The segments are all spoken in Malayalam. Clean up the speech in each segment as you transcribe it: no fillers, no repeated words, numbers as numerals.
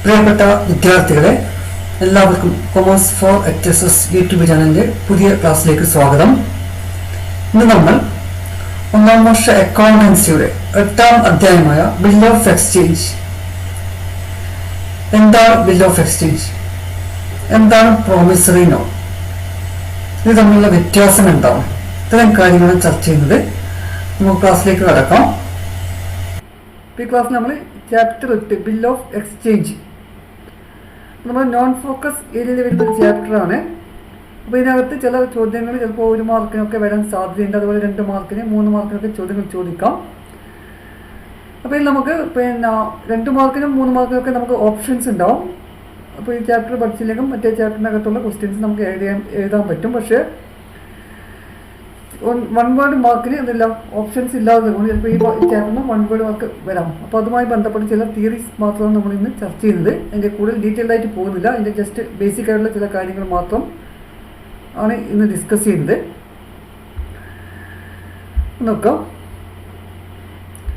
പ്രിയപ്പെട്ട വിദ്യാർത്ഥികളെ, എല്ലാവർക്കും കൊമേഴ്സ് ഫോർ HSS യൂട്യൂബ് ചാനലിന്റെ പുതിയ ക്ലാസ്സിലേക്ക് സ്വാഗതം. ഇന്ന് നമ്മൾ ഒന്നാം വർഷ അക്കൗണ്ടൻസിയുടെ 8ാം അധ്യായമായ ബിൽ ഓഫ് എക്സ്ചേഞ്ച്, എന്താണ് ബിൽ ഓഫ് എക്സ്ചേഞ്ച്, എന്താണ് പ്രോമിസറി നോട്ട്, ഇത് തമ്മിലുള്ള വ്യത്യാസം എന്താണ്, ഇത്തരം കാര്യങ്ങളാണ് ചർച്ച ചെയ്യുന്നത്. നമുക്ക് ക്ലാസ്സിലേക്ക് കടക്കാം. ഈ ക്ലാസ്സിൽ നമ്മൾ ചാപ്റ്റർ 8 ബിൽ ഓഫ് എക്സ്ചേഞ്ച്, നമ്മൾ നോൺ ഫോക്കസ് ഏരിയയിൽ വരുന്ന ഒരു ചാപ്റ്ററാണ്. അപ്പോൾ ഇതിനകത്ത് ചില ചോദ്യങ്ങൾ ചിലപ്പോൾ 1 മാർക്കിനൊക്കെ വരാൻ സാധ്യതയുണ്ട്, അതുപോലെ 2 മാർക്കിന് 3 മാർക്കിനൊക്കെ ചോദ്യങ്ങൾ ചോദിക്കാം. അപ്പോൾ ഇതിൽ നമുക്ക് 2 മാർക്കിനും 3 മാർക്കിനൊക്കെ നമുക്ക് ഓപ്ഷൻസ് ഉണ്ടാവും. അപ്പോൾ ഈ ചാപ്റ്റർ പഠിച്ചില്ലെങ്കിലും മറ്റേ ചാപ്റ്ററിനകത്തുള്ള ക്വസ്റ്റ്യൻസ് നമുക്ക് എഴുതാൻ പറ്റും. പക്ഷേ 1 വേർഡ് മാർക്കിന് എന്തെല്ലാം ഓപ്ഷൻസ് ഇല്ലാതെ ചിലപ്പോൾ ഈ ചാപ്റ്ററിന് 1 വേർഡ് മാർക്ക് വരാം. അപ്പോൾ അതുമായി ബന്ധപ്പെട്ട് ചില തിയറീസ് മാത്രമാണ് നമ്മൾ ഇന്ന് ചർച്ച ചെയ്യുന്നത്. അതിൻ്റെ കൂടുതൽ ഡീറ്റെയിൽഡ് ആയിട്ട് പോകുന്നില്ല, അതിൻ്റെ ജസ്റ്റ് ബേസിക് ആയിട്ടുള്ള ചില കാര്യങ്ങൾ മാത്രം ആണ് ഇന്ന് ഡിസ്കസ് ചെയ്യുന്നത്. നോക്കാം.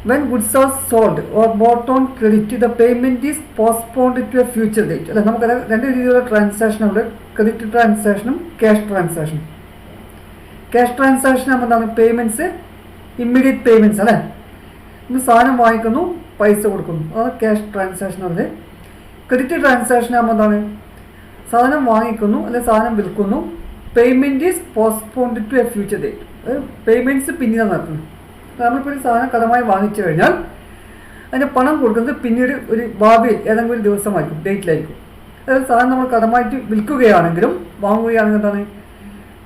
When goods are sold or bought on credit, the payment is postponed to a future date. അല്ല, നമുക്ക് 2 രീതിയിലുള്ള ട്രാൻസാക്ഷൻ ഉണ്ട്, ക്രെഡിറ്റ് ട്രാൻസാക്ഷനും ക്യാഷ് ട്രാൻസാക്ഷനും. ക്യാഷ് ട്രാൻസാക്ഷൻ ആകുമ്പോൾ എന്താണ്, പേയ്മെൻറ്റ്സ് ഇമ്മീഡിയറ്റ് പേയ്മെൻറ്റ്സ് അല്ലേ. നമ്മൾ സാധനം വാങ്ങിക്കുന്നു, പൈസ കൊടുക്കുന്നു, അതാണ് ക്യാഷ് ട്രാൻസാക്ഷൻ ഉള്ളത്. ക്രെഡിറ്റ് ട്രാൻസാക്ഷൻ ആകുമ്പോൾ എന്താണ്, സാധനം വാങ്ങിക്കുന്നു അല്ലെങ്കിൽ സാധനം വിൽക്കുന്നു, payment is postponed to a future date. Payments പിന്നീട് നടത്തുന്നു. നമ്മളിപ്പോൾ ഒരു സാധനം കടമായി വാങ്ങിച്ചു കഴിഞ്ഞാൽ അതിൻ്റെ പണം കൊടുക്കുന്നത് പിന്നീട് ഒരു ഭാവിയിൽ ഏതെങ്കിലും ഒരു ദിവസമായിരിക്കും, ഡേറ്റിലായിരിക്കും. അതായത് സാധനം നമ്മൾ കടമായിട്ട് വിൽക്കുകയാണെങ്കിലും വാങ്ങുകയാണെങ്കിലും എന്താണ്,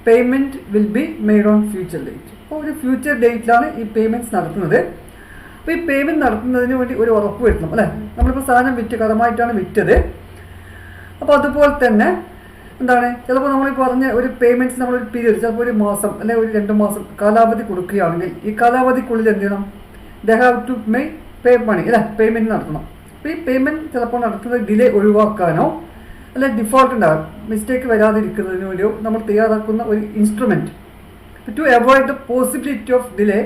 payment will be made on future date. അപ്പോൾ ഒരു ഫ്യൂച്ചർ ഡേറ്റിലാണ് ഈ പേയ്മെൻറ്റ്സ് നടത്തുന്നത്. അപ്പോൾ ഈ പേയ്മെൻറ്റ് നടത്തുന്നതിന് വേണ്ടി ഒരു ഉറപ്പ് വരുത്തണം അല്ലേ. നമ്മളിപ്പോൾ സാധനം കടമായിട്ടാണ് വിറ്റത്. അപ്പോൾ അതുപോലെ തന്നെ എന്താണ്, ചിലപ്പോൾ നമ്മൾ പറഞ്ഞ ഒരു പേയ്മെൻറ്റ്സ് നമ്മളൊരു പീരീഡ്, ചിലപ്പോൾ 1 മാസം അല്ലെങ്കിൽ ഒരു 2 മാസം കാലാവധി കൊടുക്കുകയാണെങ്കിൽ ഈ കാലാവധിക്കുള്ളിൽ എന്ത് ചെയ്യണം, ദേ ഹാവ് ടു പേ മണി അല്ലേ, പേയ്മെൻറ്റ് നടത്തണം. അപ്പോൾ ഈ പേയ്മെൻറ്റ് ചിലപ്പോൾ നടത്തുന്നത് ഡിലേ ഒഴിവാക്കാനോ അല്ലെ ഡിഫോൾട്ട് ഉണ്ടാകും, മിസ്റ്റേക്ക് വരാതിരിക്കുന്നതിന് വേണ്ടിയോ നമ്മൾ തയ്യാറാക്കുന്ന ഒരു instrument. To avoid the possibility of delay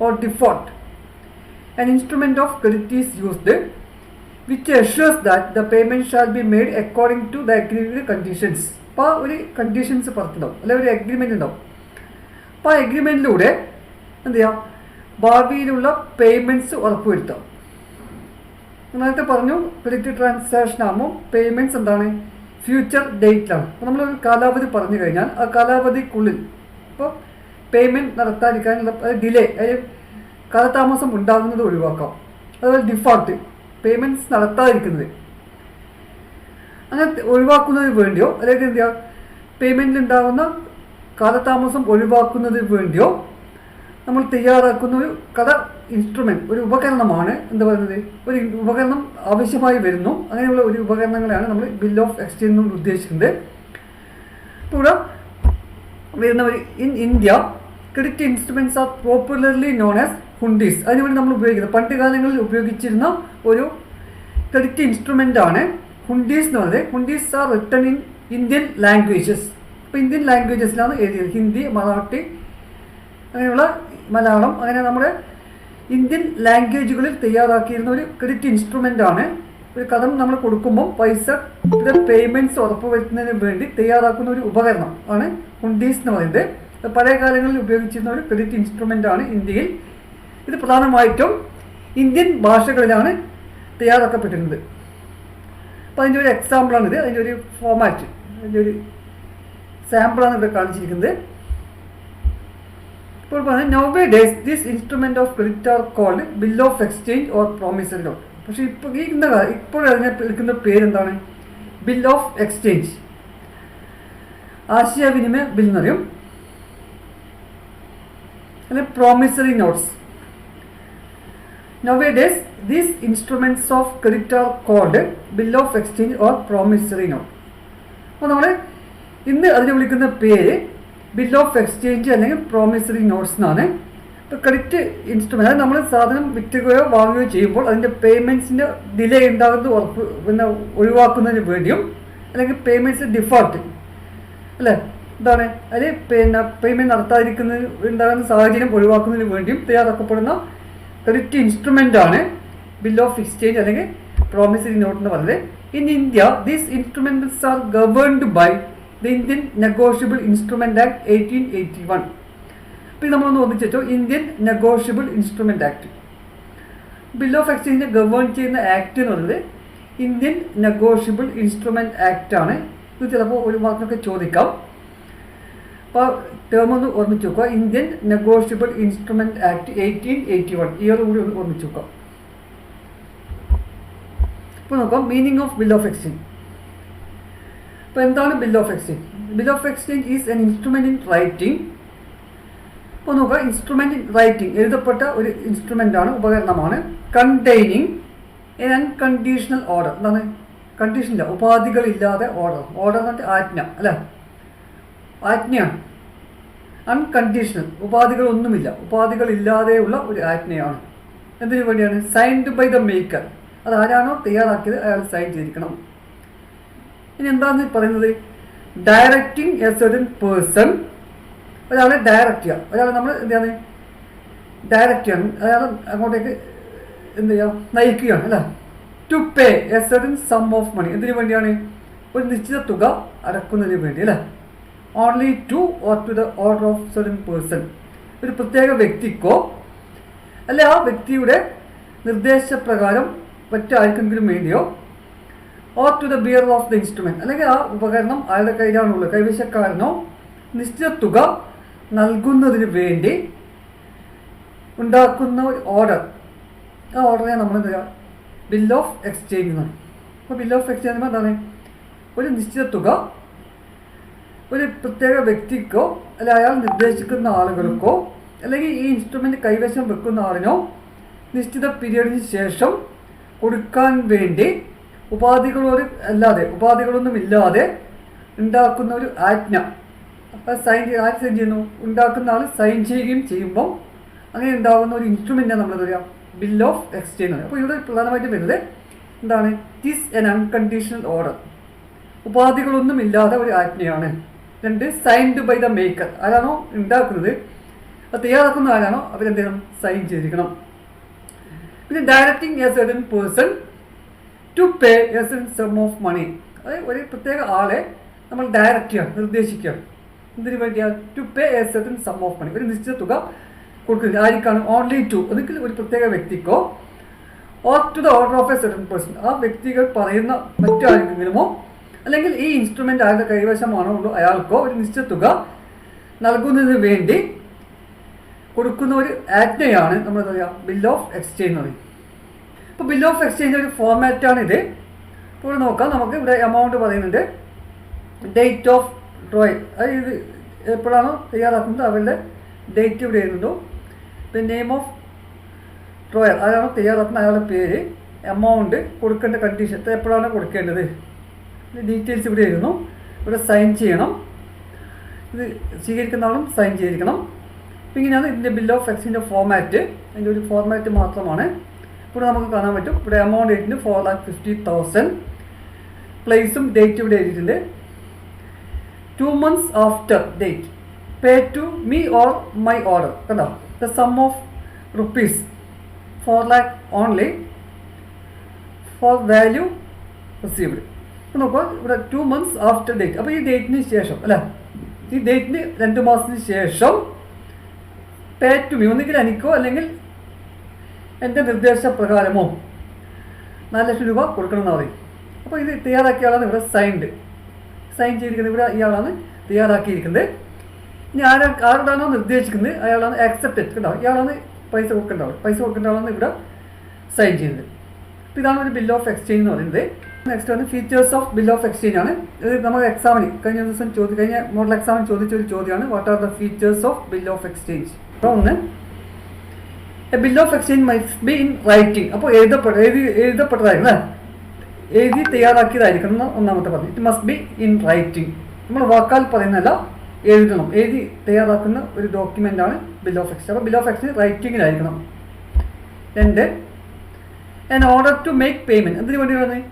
or default, an instrument of credit is used which assures that the payment shall be made according to the agreed conditions. അപ്പോൾ ഒരു കണ്ടീഷൻസ് പറഞ്ഞിട്ടുണ്ടാവും അല്ലെങ്കിൽ ഒരു എഗ്രിമെൻ്റ് ഉണ്ടാവും. അപ്പോൾ ആ എഗ്രിമെൻറ്റിലൂടെ എന്ത് ചെയ്യാം, ഭാവിയിലുള്ള പേയ്മെൻറ്റ്സ് ഉറപ്പുവരുത്താം. നേരത്തെ പറഞ്ഞു, ക്രെഡിറ്റ് ട്രാൻസാക്ഷൻ ആകുമ്പോൾ പേയ്മെൻറ്റ്സ് എന്താണ്, ഫ്യൂച്ചർ ഡേറ്റിലാണ്. അപ്പോൾ നമ്മളൊരു കാലാവധി പറഞ്ഞു കഴിഞ്ഞാൽ ആ കാലാവധിക്കുള്ളിൽ ഇപ്പോൾ പേയ്മെൻറ്റ് നടത്താതിരിക്കാനുള്ള ഡിലേ, അതായത് കാലതാമസം ഉണ്ടാകുന്നത് ഒഴിവാക്കാം. അതുപോലെ ഡിഫോൾട്ട്, പേയ്മെൻറ്റ്സ് നടത്താതിരിക്കുന്നത്, അങ്ങനെ ഒഴിവാക്കുന്നതിന് വേണ്ടിയോ അല്ലെങ്കിൽ എന്ത് ചെയ്യുക, പേയ്മെൻറ്റിൽ ഉണ്ടാകുന്ന കാലതാമസം ഒഴിവാക്കുന്നതിന് വേണ്ടിയോ നമ്മൾ തയ്യാറാക്കുന്ന ഒരു ഇൻസ്ട്രുമെൻറ്റ്, ഒരു ഉപകരണമാണ് എന്താ പറയുന്നത്, ഒരു ഉപകരണം ആവശ്യമായി വരുന്നു. അങ്ങനെയുള്ള ഒരു ഉപകരണങ്ങളെയാണ് നമ്മൾ ബിൽ ഓഫ് എക്സ്ചേഞ്ച് കൊണ്ട് ഉദ്ദേശിക്കുന്നത്. ഇപ്പോൾ ഇവിടെ വരുന്ന in India credit instruments are popularly known as hundis. അതിനുവേണ്ടി നമ്മൾ ഉപയോഗിക്കുന്നത്, പണ്ട് കാലങ്ങളിൽ ഉപയോഗിച്ചിരുന്ന ഒരു ക്രെഡിറ്റ് ഇൻസ്ട്രുമെൻ്റ് ആണ് ഹുണ്ടീസ് എന്ന് പറയുന്നത്. Hundis R written in Indian languages. അപ്പോൾ ഇന്ത്യൻ ലാംഗ്വേജസിലാണ് എഴുതിയത്, ഹിന്ദി, മറാഠി, അങ്ങനെയുള്ള മലയാളം, അങ്ങനെ നമ്മുടെ ഇന്ത്യൻ ലാംഗ്വേജുകളിൽ തയ്യാറാക്കിയിരുന്ന ഒരു ക്രെഡിറ്റ് ഇൻസ്ട്രുമെൻ്റ് ആണ്. ഒരു കടം നമ്മൾ കൊടുക്കുമ്പോൾ പൈസ പേയ്മെൻറ്റ്സ് ഉറപ്പുവരുത്തുന്നതിന് വേണ്ടി തയ്യാറാക്കുന്ന ഒരു ഉപകരണം ആണ് ഹുണ്ടീസ് എന്ന് പറയുന്നത്. പഴയ കാലങ്ങളിൽ ഉപയോഗിച്ചിരുന്ന ഒരു ക്രെഡിറ്റ് ഇൻസ്ട്രുമെൻ്റ് ആണ് ഇന്ത്യയിൽ. ഇത് പ്രധാനമായിട്ടും ഇന്ത്യൻ ഭാഷകളിലാണ് തയ്യാറാക്കപ്പെട്ടിരുന്നത്. അപ്പോൾ അതിൻ്റെ ഒരു എക്സാമ്പിളാണിത്, അതിൻ്റെ ഒരു ഫോമാറ്റ്, അതിൻ്റെ ഒരു സാമ്പിളാണ് ഇവിടെ കാണിച്ചിരിക്കുന്നത്. ഇപ്പോൾ പറഞ്ഞാൽ nowadays this instrument of credit are called bill of exchange or promissory note. പക്ഷേ ഇപ്പോൾ അതിനെ വിളിക്കുന്ന പേരെന്താണ്, ബിൽ ഓഫ് എക്സ്ചേഞ്ച്, ആശയവിനിമയ ബിൽ എന്നറിയും, അല്ലെങ്കിൽ promissory notes. Nowadays these instruments of credit are called bill of exchange or promissory note. അപ്പോൾ നമ്മൾ ഇന്ന് അതിനെ വിളിക്കുന്ന പേര് ബിൽ ഓഫ് എക്സ്ചേഞ്ച് അല്ലെങ്കിൽ പ്രോമിസറി നോട്ട്സ് എന്നാണ്. ഇപ്പോൾ ക്രെഡിറ്റ് ഇൻസ്ട്രുമെൻ്റ്, അതായത് നമ്മൾ സാധനം വിൽക്കുകയോ വാങ്ങുകയോ ചെയ്യുമ്പോൾ അതിൻ്റെ പേയ്മെൻറ്റ്സിൻ്റെ ഡിലേ ഉണ്ടാകുന്നത് ഒഴിവാക്കുന്നതിന് വേണ്ടിയും അല്ലെങ്കിൽ പേയ്മെൻറ്റ്സ് ഡിഫോൾട്ട് അല്ലേ, എന്താണ് അതിൽ പേയ്മെൻറ്റ് നടത്താതിരിക്കുന്നതിന് ഉണ്ടാകുന്ന സാഹചര്യം ഒഴിവാക്കുന്നതിന് വേണ്ടിയും തയ്യാറാക്കപ്പെടുന്ന ക്രെഡിറ്റ് ഇൻസ്ട്രുമെൻ്റ് ആണ് ബിൽ ഓഫ് എക്സ്ചേഞ്ച് അല്ലെങ്കിൽ പ്രോമിസറി നോട്ട് എന്ന് പറയുന്നത്. In India these instruments are governed by the Indian negotiable instrument act 1881. അപ്പോൾ നമ്മളൊന്ന് ഓർമ്മിച്ചോ, Indian negotiable instrument act. Bill of എക്സ്ചേഞ്ചിനെ ഗവേൺ ചെയ്യുന്ന ആക്ട് എന്ന് പറയുന്നത് ഇന്ത്യൻ നെഗോഷ്യബിൾ ഇൻസ്ട്രുമെന്റ് ആക്ട് ആണ്. ഇത് ചിലപ്പോൾ ഒരു മാർക്കൊക്കെ ചോദിക്കാം. അപ്പോൾ ടേം ഒന്ന് ഓർമ്മിച്ച് നോക്കുക, Indian negotiable instrument act 1881, year കൂടി ഒന്ന് ഓർമ്മിച്ച് നോക്കാം. ഇപ്പോൾ നോക്കാം meaning of bill of exchange. അപ്പോൾ എന്താണ് bill of exchange? Bill of exchange is N instrument in writing. അപ്പോൾ നോക്കുക, ഇൻസ്ട്രുമെന്റ് ഇൻ റൈറ്റിംഗ്, എഴുതപ്പെട്ട ഒരു ഇൻസ്ട്രുമെന്റ് ആണ്, ഉപകരണമാണ്. Containing N unconditional order. എന്താണ് കണ്ടീഷനില്ല, ഉപാധികളില്ലാതെ ഓർഡർ. ഓർഡർ എന്ന് പറഞ്ഞാൽ ആജ്ഞ അല്ലേ, ആജ്ഞയാണ്. അൺകണ്ടീഷണൽ, ഉപാധികളൊന്നുമില്ല, ഉപാധികളില്ലാതെയുള്ള ഒരു ആജ്ഞയാണ്. എന്തിനു വേണ്ടിയാണ്? Signed by the maker. അത് ആരാണോ തയ്യാറാക്കിയത് അയാൾ സൈൻ ചെയ്തിരിക്കണം. ഇനി എന്താണെന്ന് പറയുന്നത്, ഡയറക്റ്റിംഗ് എ സർട്ടൻ പേഴ്സൺ. ഒരാളെ ഡയറക്റ്റ് ചെയ്യുക, ഒരാളെ നമ്മൾ എന്താണ് ഡയറക്റ്റ് ചെയ്യണം, അയാൾ അങ്ങോട്ടേക്ക് എന്ത് ചെയ്യുക, നയിക്കുകയാണ് അല്ല. To pay a certain sum of money. എന്തിനു വേണ്ടിയാണ്? ഒരു നിശ്ചിത തുക അടക്കുന്നതിന് വേണ്ടി അല്ലേ. Only to or to the order of certain person. ഒരു പ്രത്യേക വ്യക്തിക്കോ അല്ല ആ വ്യക്തിയുടെ നിർദ്ദേശപ്രകാരം മറ്റാർക്കെങ്കിലും വേണ്ടിയോ, or to the bearer of the instrument, അല്ലെങ്കിൽ ആ ഉപകരണം അയാളുടെ കയ്യിലാണുള്ളത്, കൈവശക്കാരനോ നിശ്ചിത തുക നൽകുന്നതിന് വേണ്ടി ഉണ്ടാക്കുന്ന ഒരു ഓർഡർ. ആ ഓർഡറിനെ നമ്മൾ എന്താ ബിൽ ഓഫ് എക്സ്ചേഞ്ച് എന്നാണ്. അപ്പോൾ ബിൽ ഓഫ് എക്സ്ചേഞ്ച് എന്താണ്? ഒരു നിശ്ചിത തുക ഒരു പ്രത്യേക വ്യക്തിക്കോ അല്ല അയാൾ നിർദ്ദേശിക്കുന്ന ആളുകൾക്കോ അല്ലെങ്കിൽ ഈ ഇൻസ്ട്രുമെന്റ് കൈവശം വെക്കുന്ന ആളിനോ നിശ്ചിത പീരീഡിന് ശേഷം കൊടുക്കാൻ വേണ്ടി ഉപാധികളൊന്നും ഇല്ലാതെ ഉണ്ടാക്കുന്ന ഒരു ആജ്ഞ. അപ്പോൾ സൈൻ ചെയ്യുന്നു, ഉണ്ടാക്കുന്ന ആൾ സൈൻ ചെയ്യുകയും ചെയ്യുമ്പോൾ അങ്ങനെ ഉണ്ടാകുന്ന ഒരു ഇൻസ്ട്രുമെന്റാണ് നമ്മൾ എന്താ പറയുക, ബിൽ ഓഫ് എക്സ്ചേഞ്ച്. അപ്പോൾ ഇവിടെ പ്രധാനമായിട്ടും വരുന്നത് എന്താണ്? ഇറ്റ് എൻ അൺകണ്ടീഷണൽ ഓർഡർ, ഉപാധികളൊന്നും ഇല്ലാതെ ഒരു ആജ്ഞയാണ്. രണ്ട്, സൈൻഡ് ബൈ ദ മേക്കർ, ആരാണോ ഉണ്ടാക്കുന്നത് അത് തയ്യാറാക്കുന്ന ആരാണോ അവരെന്ത് ചെയ്യണം, സൈൻ ചെയ്തിരിക്കണം. പിന്നെ directing a certain person to pay a certain sum of money. അതായത് ഒരു പ്രത്യേക ആളെ നമ്മൾ ഡയറക്റ്റ് ചെയ്യുക, നിർദ്ദേശിക്കുക. എന്തിനു വേണ്ടിയാണ്? To pay a certain sum of money, ഒരു നിശ്ചിത തുക കൊടുക്കുന്നത്. ആർക്കാണ്? ഓൺലി ടു, ഒരിക്കലും ഒരു പ്രത്യേക വ്യക്തിക്കോ, or to the order of a certain person, ആ വ്യക്തികൾ പറയുന്ന മറ്റാർക്കെങ്കിലുമോ, അല്ലെങ്കിൽ ഈ ഇൻസ്ട്രുമെന്റ് ആരുടെ കൈവശമാണോ ഉള്ളൂ അയാൾക്കോ ഒരു നിശ്ചിത തുക നൽകുന്നതിന് വേണ്ടി കൊടുക്കുന്ന ഒരു ആജ്ഞയാണ് നമ്മൾ എന്താ പറയുക, ബിൽ ഓഫ് എക്സ്ചേഞ്ച് എന്ന് പറയും. ഇപ്പോൾ ബിൽ ഓഫ് എക്സ്ചേഞ്ച് ഒരു ഫോർമാറ്റാണിത്. ഇപ്പോൾ നോക്കാം, നമുക്ക് ഇവിടെ എമൗണ്ട് പറയുന്നുണ്ട്, ഡേറ്റ് ഓഫ് ഡ്രോയിങ്, അതായത് എപ്പോഴാണോ തയ്യാറാക്കുന്നത് അവരുടെ ഡേറ്റ് ഇവിടെ എഴുതുന്നു. പിന്നെ നെയിം ഓഫ് ഡ്രോയർ, ആരാണോ തയ്യാറാക്കുന്ന അയാളുടെ പേര്, എമൗണ്ട്, കൊടുക്കേണ്ട കണ്ടീഷൻ, എപ്പോഴാണ് കൊടുക്കേണ്ടത്, ഡീറ്റെയിൽസ് ഇവിടെ എഴുതുന്നു. ഇവിടെ സൈൻ ചെയ്യണം, ഇത് സ്വീകരിക്കുന്ന ആളും സൈൻ ചെയ്തിരിക്കണം. അപ്പോൾ ഇങ്ങനെയാണ് ഇതിൻ്റെ ബിൽ ഓഫ് എക്സ്ചേഞ്ചിൻ്റെ ഫോർമാറ്റ്. അതിൻ്റെ ഒരു ഫോർമാറ്റ് മാത്രമാണ്. ഇവിടെ നമുക്ക് കാണാൻ പറ്റും, ഇവിടെ എമൗണ്ട് എഴുതിയിട്ടുണ്ട് 4,50,000, പ്ലേസും ഡേറ്റ് ഇവിടെ എഴുതിയിട്ടുണ്ട്. 2 months after date, pay to me or my order. കണ്ടോ, the sum of rupees 4 lakh only for value received. നോക്കുക, ഇവിടെ 2 months after date. അപ്പോൾ ഈ ഡേറ്റിന് ശേഷം അല്ല, ഈ ഡേറ്റിന് 2 മാസത്തിന് ശേഷം പേ ടു മീ, ഒന്നുകിൽ എനിക്കോ അല്ലെങ്കിൽ എൻ്റെ നിർദ്ദേശപ്രകാരമോ 4 ലക്ഷം രൂപ കൊടുക്കണമെന്ന് പറയും. അപ്പോൾ ഇത് തയ്യാറാക്കിയ ആളാണ് ഇവിടെ സൈൻ ചെയ്തിരിക്കുന്നത്, ഇവിടെ ഇയാളാണ് തയ്യാറാക്കിയിരിക്കുന്നത്. ഇനി ആരോടാണോ നിർദ്ദേശിക്കുന്നത് അയാളാണ് ആക്സെപ്റ്റഡ്. കണ്ടോ, ഇയാളാണ് പൈസ കൊടുക്കേണ്ട ആളാണ് ഇവിടെ സൈൻ ചെയ്യുന്നത്. അപ്പോൾ ഇതാണ് ഒരു ബിൽ ഓഫ് എക്സ്ചേഞ്ച് എന്ന് പറയുന്നത്. നെക്സ്റ്റ് ആണ് features of bill of exchange ആണ്. ഇത് നമുക്ക് എക്സാമിന് കഴിഞ്ഞ മോഡൽ എക്സാമിന് ചോദിച്ച ഒരു ചോദ്യമാണ്, what are the features of bill of exchange. അപ്പോൾ ഒന്ന്, A bill of exchange must be in writing. അപ്പോൾ എഴുതപ്പെട്ടതായിരുന്നു, എഴുതി തയ്യാറാക്കിയതായിരിക്കണം എന്ന് ഒന്നാമത്തെ പറഞ്ഞു. It must be in writing, നമ്മൾ വാക്കാൽ പറയുന്നതല്ല, എഴുതണം, എഴുതി തയ്യാറാക്കുന്ന ഒരു ഡോക്യുമെൻ്റാണ് ബിൽ ഓഫ് എക്സ്ചേഞ്ച്. അപ്പോൾ ബിൽ ഓഫ് എക്സ്ചേഞ്ച് റൈറ്റിങ്ങിലായിരിക്കണം. രണ്ട്, an order to make payment. എന്തിനു വേണ്ടി പറയുന്നത്?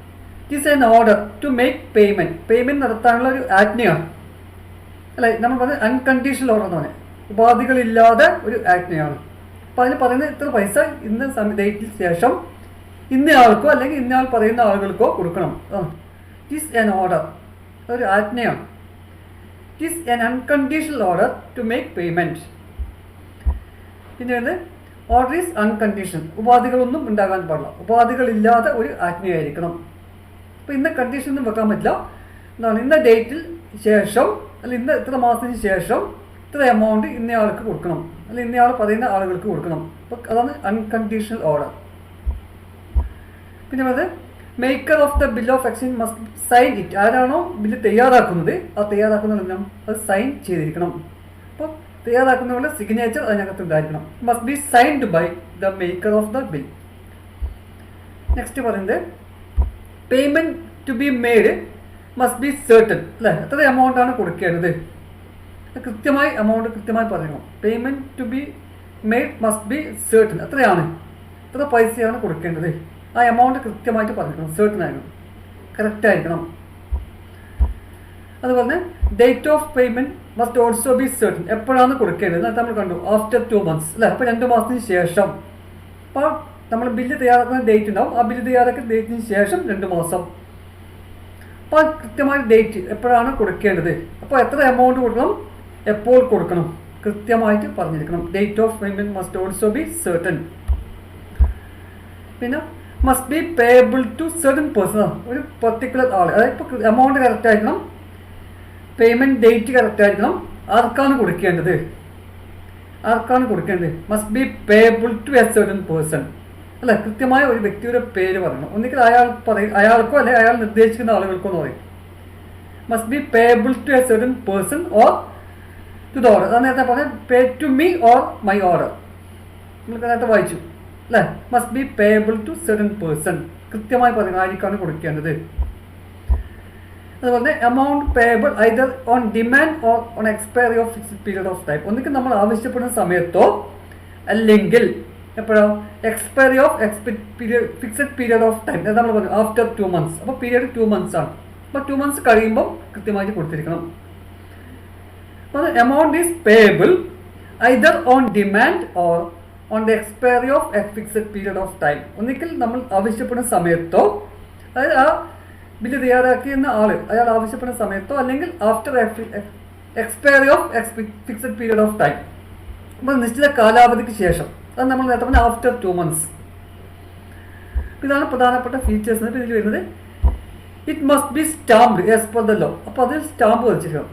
It is an order to make payment. Payment നടത്താനുള്ള ഒരു ആജ്ഞയാണ് അല്ലെ, നമ്മൾ പറഞ്ഞത് അൺകണ്ടീഷണൽ ഓർഡർ എന്ന് പറഞ്ഞാൽ ഉപാധികളില്ലാതെ ഒരു ആജ്ഞയാണ്. അപ്പോൾ അതിന് പറയുന്നത് ഇത്ര പൈസ ഇന്ന് ഡേറ്റിന് ശേഷം ഇന്നയാൾക്കോ അല്ലെങ്കിൽ ഇന്നയാൾ പറയുന്ന ആളുകൾക്കോ കൊടുക്കണം. ഇറ്റ് ഈസ് എൻ ഓർഡർ, ഒരു ആജ്ഞയാണ്. It is an unconditional order to make payment. പിന്നെ ഓർഡർ ഈസ് അൺകണ്ടീഷണൽ, ഉപാധികളൊന്നും ഉണ്ടാകാൻ പാടില്ല, ഉപാധികളില്ലാതെ ഒരു ആജ്ഞയായിരിക്കണം. അപ്പോൾ ഇന്ന കണ്ടീഷൻ ഒന്നും വെക്കാൻ പറ്റില്ല. എന്താണ്, ഇന്ന ഡേറ്റിൽ ശേഷം അല്ലെങ്കിൽ ഇന്ന ഇത്ര മാസത്തിന് ശേഷം ഇത്ര എമൗണ്ട് ഇന്നയാൾക്ക് കൊടുക്കണം, അല്ലെങ്കിൽ ഇന്നയാൾ പറയുന്ന ആളുകൾക്ക് കൊടുക്കണം. അപ്പോൾ അതാണ് അൺകണ്ടീഷണൽ ഓർഡർ. പിന്നെ അത് maker of the bill of exchange must sign it. ആരാണോ ബില്ല് തയ്യാറാക്കുന്നത് ആ തയ്യാറാക്കുന്ന അത് സൈൻ ചെയ്തിരിക്കണം. അപ്പോൾ തയ്യാറാക്കുന്നവരുടെ സിഗ്നേച്ചർ അതിനകത്ത് ഉണ്ടായിരിക്കണം. Must be signed by the maker of the bill. Next പറയുന്നത് payment to be made must be certain. അല്ലേ, എത്ര എമൗണ്ടാണ് കൊടുക്കേണ്ടത് കൃത്യമായി എമൗണ്ട് കൃത്യമായി പറയണം. Payment to be made must be certain. എത്രയാണ്, എത്ര പൈസയാണ് കൊടുക്കേണ്ടത്, ആ എമൗണ്ട് കൃത്യമായിട്ട് പറഞ്ഞിരിക്കണം, സെർട്ടൺ ആയിരിക്കണം, കറക്റ്റ് ആയിരിക്കണം. അതുപോലെ date of payment must also be certain. എപ്പോഴാണ് കൊടുക്കേണ്ടത് നമ്മൾ കണ്ടു, ആഫ്റ്റർ 2 months അല്ലേ. അപ്പോൾ 2 മാസത്തിന് ശേഷം. അപ്പോൾ നമ്മൾ ബില്ല് തയ്യാറാക്കുന്ന ഡേറ്റ് ഉണ്ടാവും, ആ ബില്ല് തയ്യാറാക്കുന്ന ഡേറ്റിന് ശേഷം 2 മാസം. അപ്പോൾ കൃത്യമായ ഡേറ്റ് എപ്പോഴാണ് കൊടുക്കേണ്ടത്, അപ്പോൾ എത്ര എമൗണ്ട് കൊടുക്കണം, എപ്പോൾ കൊടുക്കണം, കൃത്യമായിട്ട് പറഞ്ഞിരിക്കണം. Date of payment must also be certain. പിന്നെ must be payable to certain person. ഒരു പെർട്ടിക്കുലർ ആൾ, അതായത് ഇപ്പോൾ എമൗണ്ട് കറക്റ്റ് ആയിരിക്കണം, പേയ്മെൻറ്റ് ഡേറ്റ് കറക്റ്റ് ആയിരിക്കണം, ആർക്കാണ് കൊടുക്കേണ്ടത്, must be payable to a certain person. അല്ല, കൃത്യമായ ഒരു വ്യക്തിയുടെ പേര് പറയണം. ഒന്നിക്കൽ അയാൾക്കോ അല്ലെങ്കിൽ അയാൾ നിർദ്ദേശിക്കുന്ന ആളുകൾക്കോ എന്ന് പറയും. Must be payable to a certain person or to the order. അത് നേരത്തെ പറഞ്ഞാൽ pay to me or my order, നമുക്ക് നേരത്തെ വായിച്ചു അല്ലേ. Must be payable to certain person, കൃത്യമായി പറയണം ആർക്കാണ് കൊടുക്കേണ്ടത്. അതുപോലെ amount payable either on demand or on expiry of fixed period of time. ഒന്നിക്കൽ നമ്മൾ ആവശ്യപ്പെടുന്ന സമയത്തോ അല്ലെങ്കിൽ എപ്പോഴോ expiry of fixed period of time. നമ്മൾ പറഞ്ഞു ആഫ്റ്റർ 2 months. അപ്പോൾ പീരിയഡ് 2 months ആണ്. അപ്പോൾ 2 months കഴിയുമ്പോൾ കൃത്യമായിട്ട് കൊടുത്തിരിക്കണം. അപ്പോൾ amount is payable either on demand or on the expiry of a fixed period of time. ഒന്നിക്കൽ നമ്മൾ ആവശ്യപ്പെടുന്ന സമയത്തോ, അതായത് ആ ബില്ല് തയ്യാറാക്കിയെന്ന അയാൾ ആവശ്യപ്പെടുന്ന സമയത്തോ അല്ലെങ്കിൽ after expiry of fixed period of time. അപ്പോൾ നിശ്ചിത കാലാവധിക്ക് ശേഷം, അത് നമ്മൾ നേരത്തെ പറഞ്ഞാൽ ആഫ്റ്റർ 2 months. ഇതാണ് പ്രധാനപ്പെട്ട ഫീച്ചേഴ്സ്. ഇതിൽ വരുന്നത് it must be stamped as per the law. അപ്പോൾ അതിൽ സ്റ്റാമ്പ് പതിച്ചിരിക്കണം,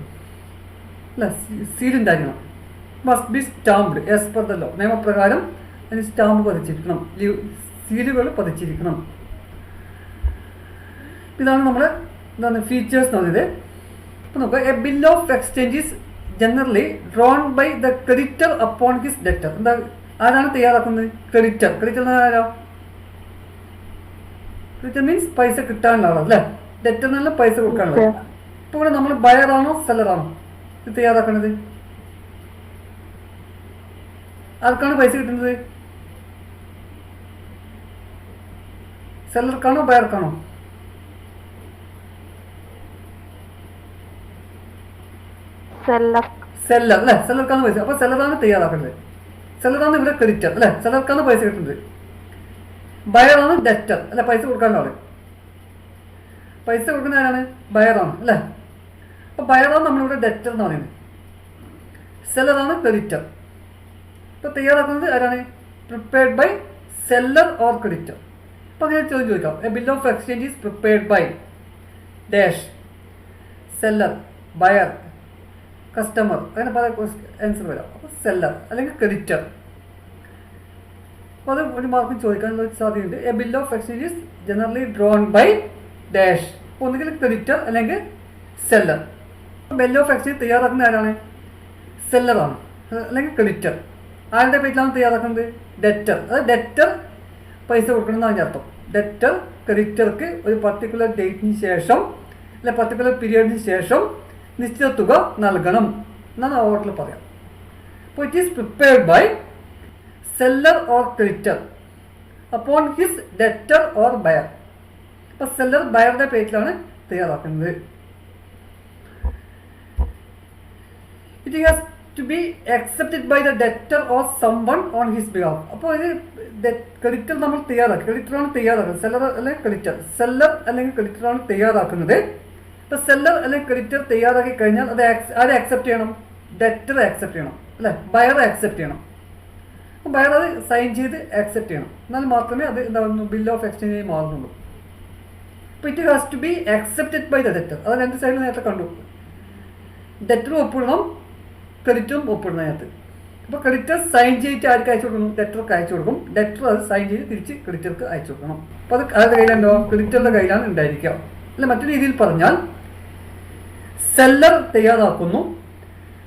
അല്ല സീലുണ്ടായിരിക്കണം. Must be stamped as per the law. നിയമപ്രകാരം അതിന് സ്റ്റാമ്പ് പതിച്ചിരിക്കണം, സീലുകൾ പതിച്ചിരിക്കണം. ഇതാണ് നമ്മൾ ഫീച്ചേഴ്സ് എന്ന് പറയുന്നത്. അപ്പോൾ നോക്കുക, a bill of exchange is generally drawn by the creditor upon his debtor. എന്താ, ആരാണ് തയ്യാറാക്കുന്നത്, ക്രെഡിറ്റർ. ക്രെഡിറ്റർ ആരോ, ക്രെഡിറ്റർ മീൻസ് പൈസ കിട്ടാനുള്ള ആളാണ് അല്ലേ. ഡെറ്റർ എന്നുള്ള പൈസ കൊടുക്കാനുള്ളത്. ഇപ്പോൾ ഇവിടെ നമ്മൾ ബയറാണോ സെല്ലറാണോ ഇത് തയ്യാറാക്കുന്നത്, ആർക്കാണ് പൈസ കിട്ടുന്നത്, സെല്ലർക്കാണോ ബയർക്കാണോ? സെല്ലർ അല്ലേ, സെല്ലർക്കാണ് പൈസ. അപ്പോൾ സെല്ലറാണ് തയ്യാറാക്കുന്നത്, സെല്ലറാണ് ഇവിടെ ക്രെഡിറ്റർ അല്ലേ, സെല്ലർക്കാണ് പൈസ കിട്ടുന്നത്. ബയറാണ് ഡെറ്റർ അല്ലെ, പൈസ കൊടുക്കാനുള്ള ആള്. പൈസ കൊടുക്കുന്ന ആരാണ്, ബയറാണ് അല്ലേ. അപ്പോൾ ബയറാണ് നമ്മളിവിടെ ഡെറ്റർ എന്ന് പറയുന്നത്, സെല്ലറാണ് ക്രെഡിറ്റർ. ഇപ്പോൾ തയ്യാറാക്കുന്നത് ആരാണ്, prepared by seller or creditor. അപ്പോൾ അങ്ങനെ ചോദിക്കാം, a bill of exchange is prepared by dash seller, buyer, customer, അങ്ങനെ പല ആൻസർ വരാം. അപ്പോൾ സെല്ലർ അല്ലെങ്കിൽ ക്രെഡിറ്റർ. അപ്പോൾ അത് ഒരു മാർക്കും ചോദിക്കാനുള്ള സാധ്യതയുണ്ട്. A bill of exchange is generally drawn by dash, ഒന്നുകിൽ ക്രെഡിറ്റർ അല്ലെങ്കിൽ സെല്ലർ. ബിൽ ഓഫ് എക്സ്ചേഞ്ച് തയ്യാറാക്കുന്ന ആരാണ്, സെല്ലറാണ് അല്ലെങ്കിൽ ക്രെഡിറ്റർ. ആരുടെ പേരിലാണ് തയ്യാറാക്കുന്നത്, ഡെറ്റർ. അത് ഡെറ്റർ പൈസ കൊടുക്കണം എന്നാണ് അർത്ഥം. ഡെറ്റർ ക്രെഡിറ്റർക്ക് ഒരു പർട്ടിക്കുലർ ഡേറ്റിന് ശേഷം അല്ലെ പർട്ടിക്കുലർ പീരിയഡിന് ശേഷം നിശ്ചിത തുക നൽകണം എന്നാണ് ആ ഓർഡറിൽ പറയാം. അപ്പോൾ it is prepared by seller or creditor upon his debtor or buyer. അപ്പോൾ സെല്ലർ ബയറുടെ പേരിലാണ് തയ്യാറാക്കുന്നത്. It has to be accepted by the debtor or someone on his behalf. അപ്പോൾ ഇത് ക്രെഡിറ്റർ നമ്മൾ തയ്യാറാക്കി, ക്രെഡിറ്ററാണ് തയ്യാറാക്കുന്നത്, സെല്ലർ അല്ലെങ്കിൽ ക്രെഡിറ്റർ, സെല്ലർ അല്ലെങ്കിൽ ക്രെഡിറ്ററാണ് തയ്യാറാക്കുന്നത്. ഇപ്പോൾ സെല്ലർ അല്ലെങ്കിൽ ക്രെഡിറ്റർ തയ്യാറാക്കി കഴിഞ്ഞാൽ അത് ആരെ അക്സെപ്റ്റ് ചെയ്യണം? ഡെറ്റർ അക്സെപ്റ്റ് ചെയ്യണം അല്ലേ, ബയർ അക്സെപ്റ്റ് ചെയ്യണം. അപ്പോൾ ബയർ അത് സൈൻ ചെയ്ത് അക്സെപ്റ്റ് ചെയ്യണം, എന്നാൽ മാത്രമേ അത് എന്താകുന്നു ബിൽ ഓഫ് എക്സ്ചേഞ്ച് മാറുന്നുള്ളൂ. അപ്പോൾ it has to be accepted by the debtor. അത് രണ്ട് സൈഡിൽ നേരത്തെ കണ്ടു, ഡെറ്ററും ഒപ്പിടണം ക്രെഡിറ്ററും ഒപ്പിടണം അതിനകത്ത്. അപ്പോൾ ക്രെഡിറ്റർ സൈൻ ചെയ്തിട്ട് ആർക്ക് അയച്ചു കൊടുക്കണം? ഡെറ്റർക്ക് അയച്ചു കൊടുക്കും. ഡെറ്റർ അത് സൈൻ ചെയ്ത് തിരിച്ച് ക്രെഡിറ്റർക്ക് അയച്ചു കൊടുക്കണം. അപ്പോൾ അത് ആരുടെ കയ്യിലുണ്ടോ? ക്രെഡിറ്ററുടെ കയ്യിലാണ് ഉണ്ടായിരിക്കുക. അല്ല, മറ്റൊരു രീതിയിൽ പറഞ്ഞാൽ സെല്ലർ തയ്യാറാക്കുന്നു,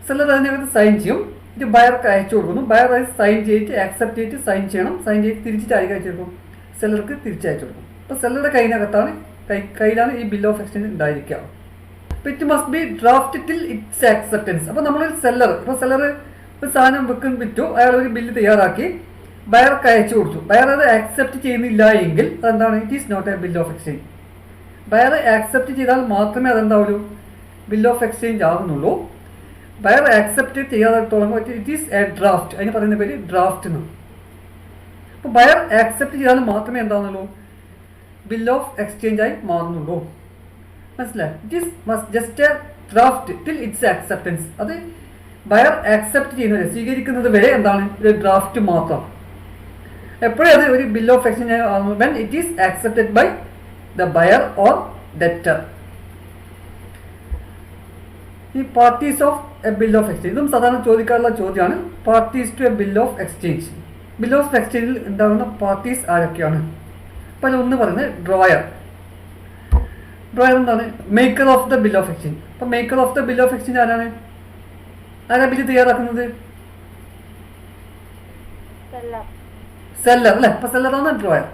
സെല്ലർ അതിനകത്ത് സൈൻ ചെയ്യും, ഇത് ബയർക്ക് അയച്ചു കൊടുക്കുന്നു, ബയർ അത് സൈൻ ചെയ്തിട്ട് ആക്സെപ്റ്റ് ചെയ്തിട്ട് സൈൻ ചെയ്യണം, സൈൻ ചെയ്ത് തിരിച്ചിട്ട് ആർക്ക് അയച്ചു കൊടുക്കും? സെല്ലർക്ക് തിരിച്ചയച്ചു കൊടുക്കും. അപ്പോൾ സെല്ലറുടെ കയ്യിലാണ് ഈ ബിൽ ഓഫ് എക്സ്ചേഞ്ച് ഉണ്ടായിരിക്കുക. അപ്പോൾ it must B draft till it's acceptance. അപ്പോൾ നമ്മളൊരു സെല്ലർ, ഇപ്പോൾ സെല്ലർ ഒരു സാധനം വിറ്റു, അയാൾ ഒരു ബില്ല് തയ്യാറാക്കി ബയർക്ക് അയച്ചു കൊടുത്തു, ബയർ അത് ആക്സെപ്റ്റ് ചെയ്യുന്നില്ല എങ്കിൽ അതെന്താണ്? It is not a bill of exchange. Buyer accept ചെയ്താൽ മാത്രമേ അതെന്താവുള്ളൂ? ബിൽ ഓഫ് എക്സ്ചേഞ്ച് ആകുന്നുള്ളൂ. ബയർ ആക്സെപ്റ്റ് ചെയ്യാത്തോളം ഇറ്റ് ഈസ് എ ഡ്രാഫ്റ്റ്, അതിന് പറയുന്ന പേര് ഡ്രാഫ്റ്റ് എന്ന്. അപ്പോൾ ബയർ ആക്സെപ്റ്റ് ചെയ്താൽ മാത്രമേ എന്താകുന്നുള്ളൂ? ബിൽ ഓഫ് എക്സ്ചേഞ്ച് ആയി മാറുന്നുള്ളൂ. മനസ്സിലായി? It is just A draft till it's acceptance. അത് ബയർ ആക്സെപ്റ്റ് ചെയ്യുന്നത്, സ്വീകരിക്കുന്നത് വരെ എന്താണ്? ഒരു ഡ്രാഫ്റ്റ് മാത്രം. എപ്പോഴും അത് ഒരു ബിൽ ഓഫ് എക്സ്ചേഞ്ച് ആകുന്നു when it is accepted by the buyer or debtor. ഈ parties of a bill of exchange, ഇതും സാധാരണ ചോദിക്കാറുള്ള ചോദ്യമാണ്. Parties to a bill of exchange, bill of എക്സ്ചേഞ്ചിൽ ഉണ്ടാകുന്ന പാർട്ടീസ് ആരൊക്കെയാണ്? അപ്പോൾ ഒന്ന് പറയുന്നത് ഡ്രോയർ. ഡ്രോയർ എന്താണ്? Maker of the bill of exchange. അപ്പോൾ maker of the bill of exchange ആരാണ്? ആരാ ബില്ല് തയ്യാറാക്കുന്നത്? സെല്ലർ അല്ലേ. അപ്പോൾ സെല്ലറാണ് drawer.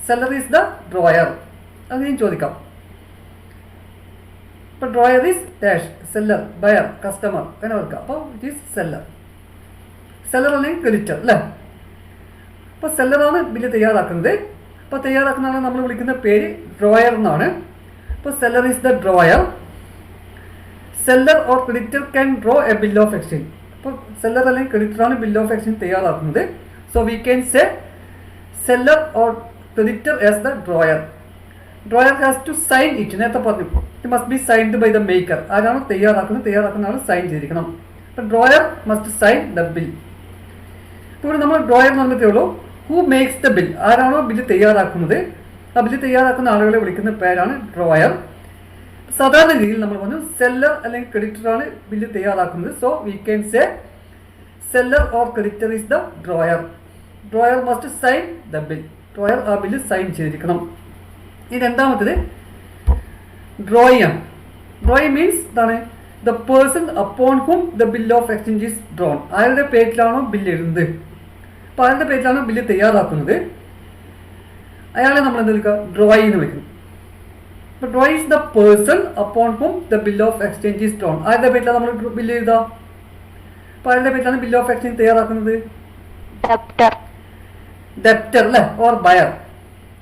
Seller is the drawer. അങ്ങനെയും ചോദിക്കാം. ഇപ്പോൾ drawer is dash, seller, buyer, customer, അങ്ങനെ ഓർക്കാം. അപ്പോൾ ഇറ്റ് ഈസ് സെല്ലർ. സെല്ലർ അല്ലെങ്കിൽ ക്രെഡിറ്റർ അല്ലേ. അപ്പോൾ സെല്ലറാണ് ബില്ല് തയ്യാറാക്കുന്നത്. അപ്പോൾ തയ്യാറാക്കുന്ന ആളെ നമ്മൾ വിളിക്കുന്ന പേര് ഡ്രോയർ എന്നാണ്. അപ്പോൾ seller is the drawer. Seller or creditor can draw a bill of exchange. അപ്പോൾ സെല്ലർ അല്ലെങ്കിൽ ക്രെഡിറ്ററാണ് ബിൽ ഓഫ് എക്സ്ചേഞ്ച് തയ്യാറാക്കുന്നത്. So we can say seller or creditor as the drawer. Drawer has to sign it. നേരത്തെ പറഞ്ഞു, it must be signed by the maker. ആരാണ് തയ്യാറാക്കുന്ന ആൾ സൈൻ ചെയ്തിരിക്കണം. അപ്പോൾ drawer must sign the bill. ഇപ്പോൾ നമ്മൾ ഡ്രോയർ എന്ന് പറഞ്ഞതേ ഉള്ളൂ. Who makes the bill? ആരാണോ ബില്ല് തയ്യാറാക്കുന്നത്, ആ ബില്ല് തയ്യാറാക്കുന്ന ആളുകളെ വിളിക്കുന്ന പേരാണ് ഡ്രോയർ. സാധാരണ രീതിയിൽ നമ്മൾ പറഞ്ഞു സെല്ലർ അല്ലെങ്കിൽ ക്രെഡിറ്ററാണ് ബില്ല് തയ്യാറാക്കുന്നത്. So we can say seller or creditor is the drawer. Drawer must sign the bill. Drawer ആ ബില്ല് സൈൻ ചെയ്തിരിക്കണം. ഈ രണ്ടാമത്തേത് ഡ്രോയിങ് ആണ്. ഡ്രോയിങ് മീൻസ് എന്താണ്? The person upon whom the bill of exchange is drawn. ആരുടെ പേരിലാണോ ബില്ല് എഴുതുന്നത്, അപ്പോൾ ആരുടെ പേരിലാണോ ബില്ല് തയ്യാറാക്കുന്നത്, അയാളെ നമ്മൾ എന്ത് വിളിക്കുക? ഡ്രോയി എന്ന് വിളിക്കുന്നു. അപ്പോൾ drawee is the person upon whom the bill of exchange is drawn. ആരുടെ പേരിലാണ് നമ്മൾ ബില്ല് എഴുതുക? അപ്പോൾ ആരുടെ പേരിലാണ് ബിൽ ഓഫ് എക്സ്ചേഞ്ച് തയ്യാറാക്കുന്നത്? ഡെപ്റ്റർ അല്ലേ, ഓർ ബയർ.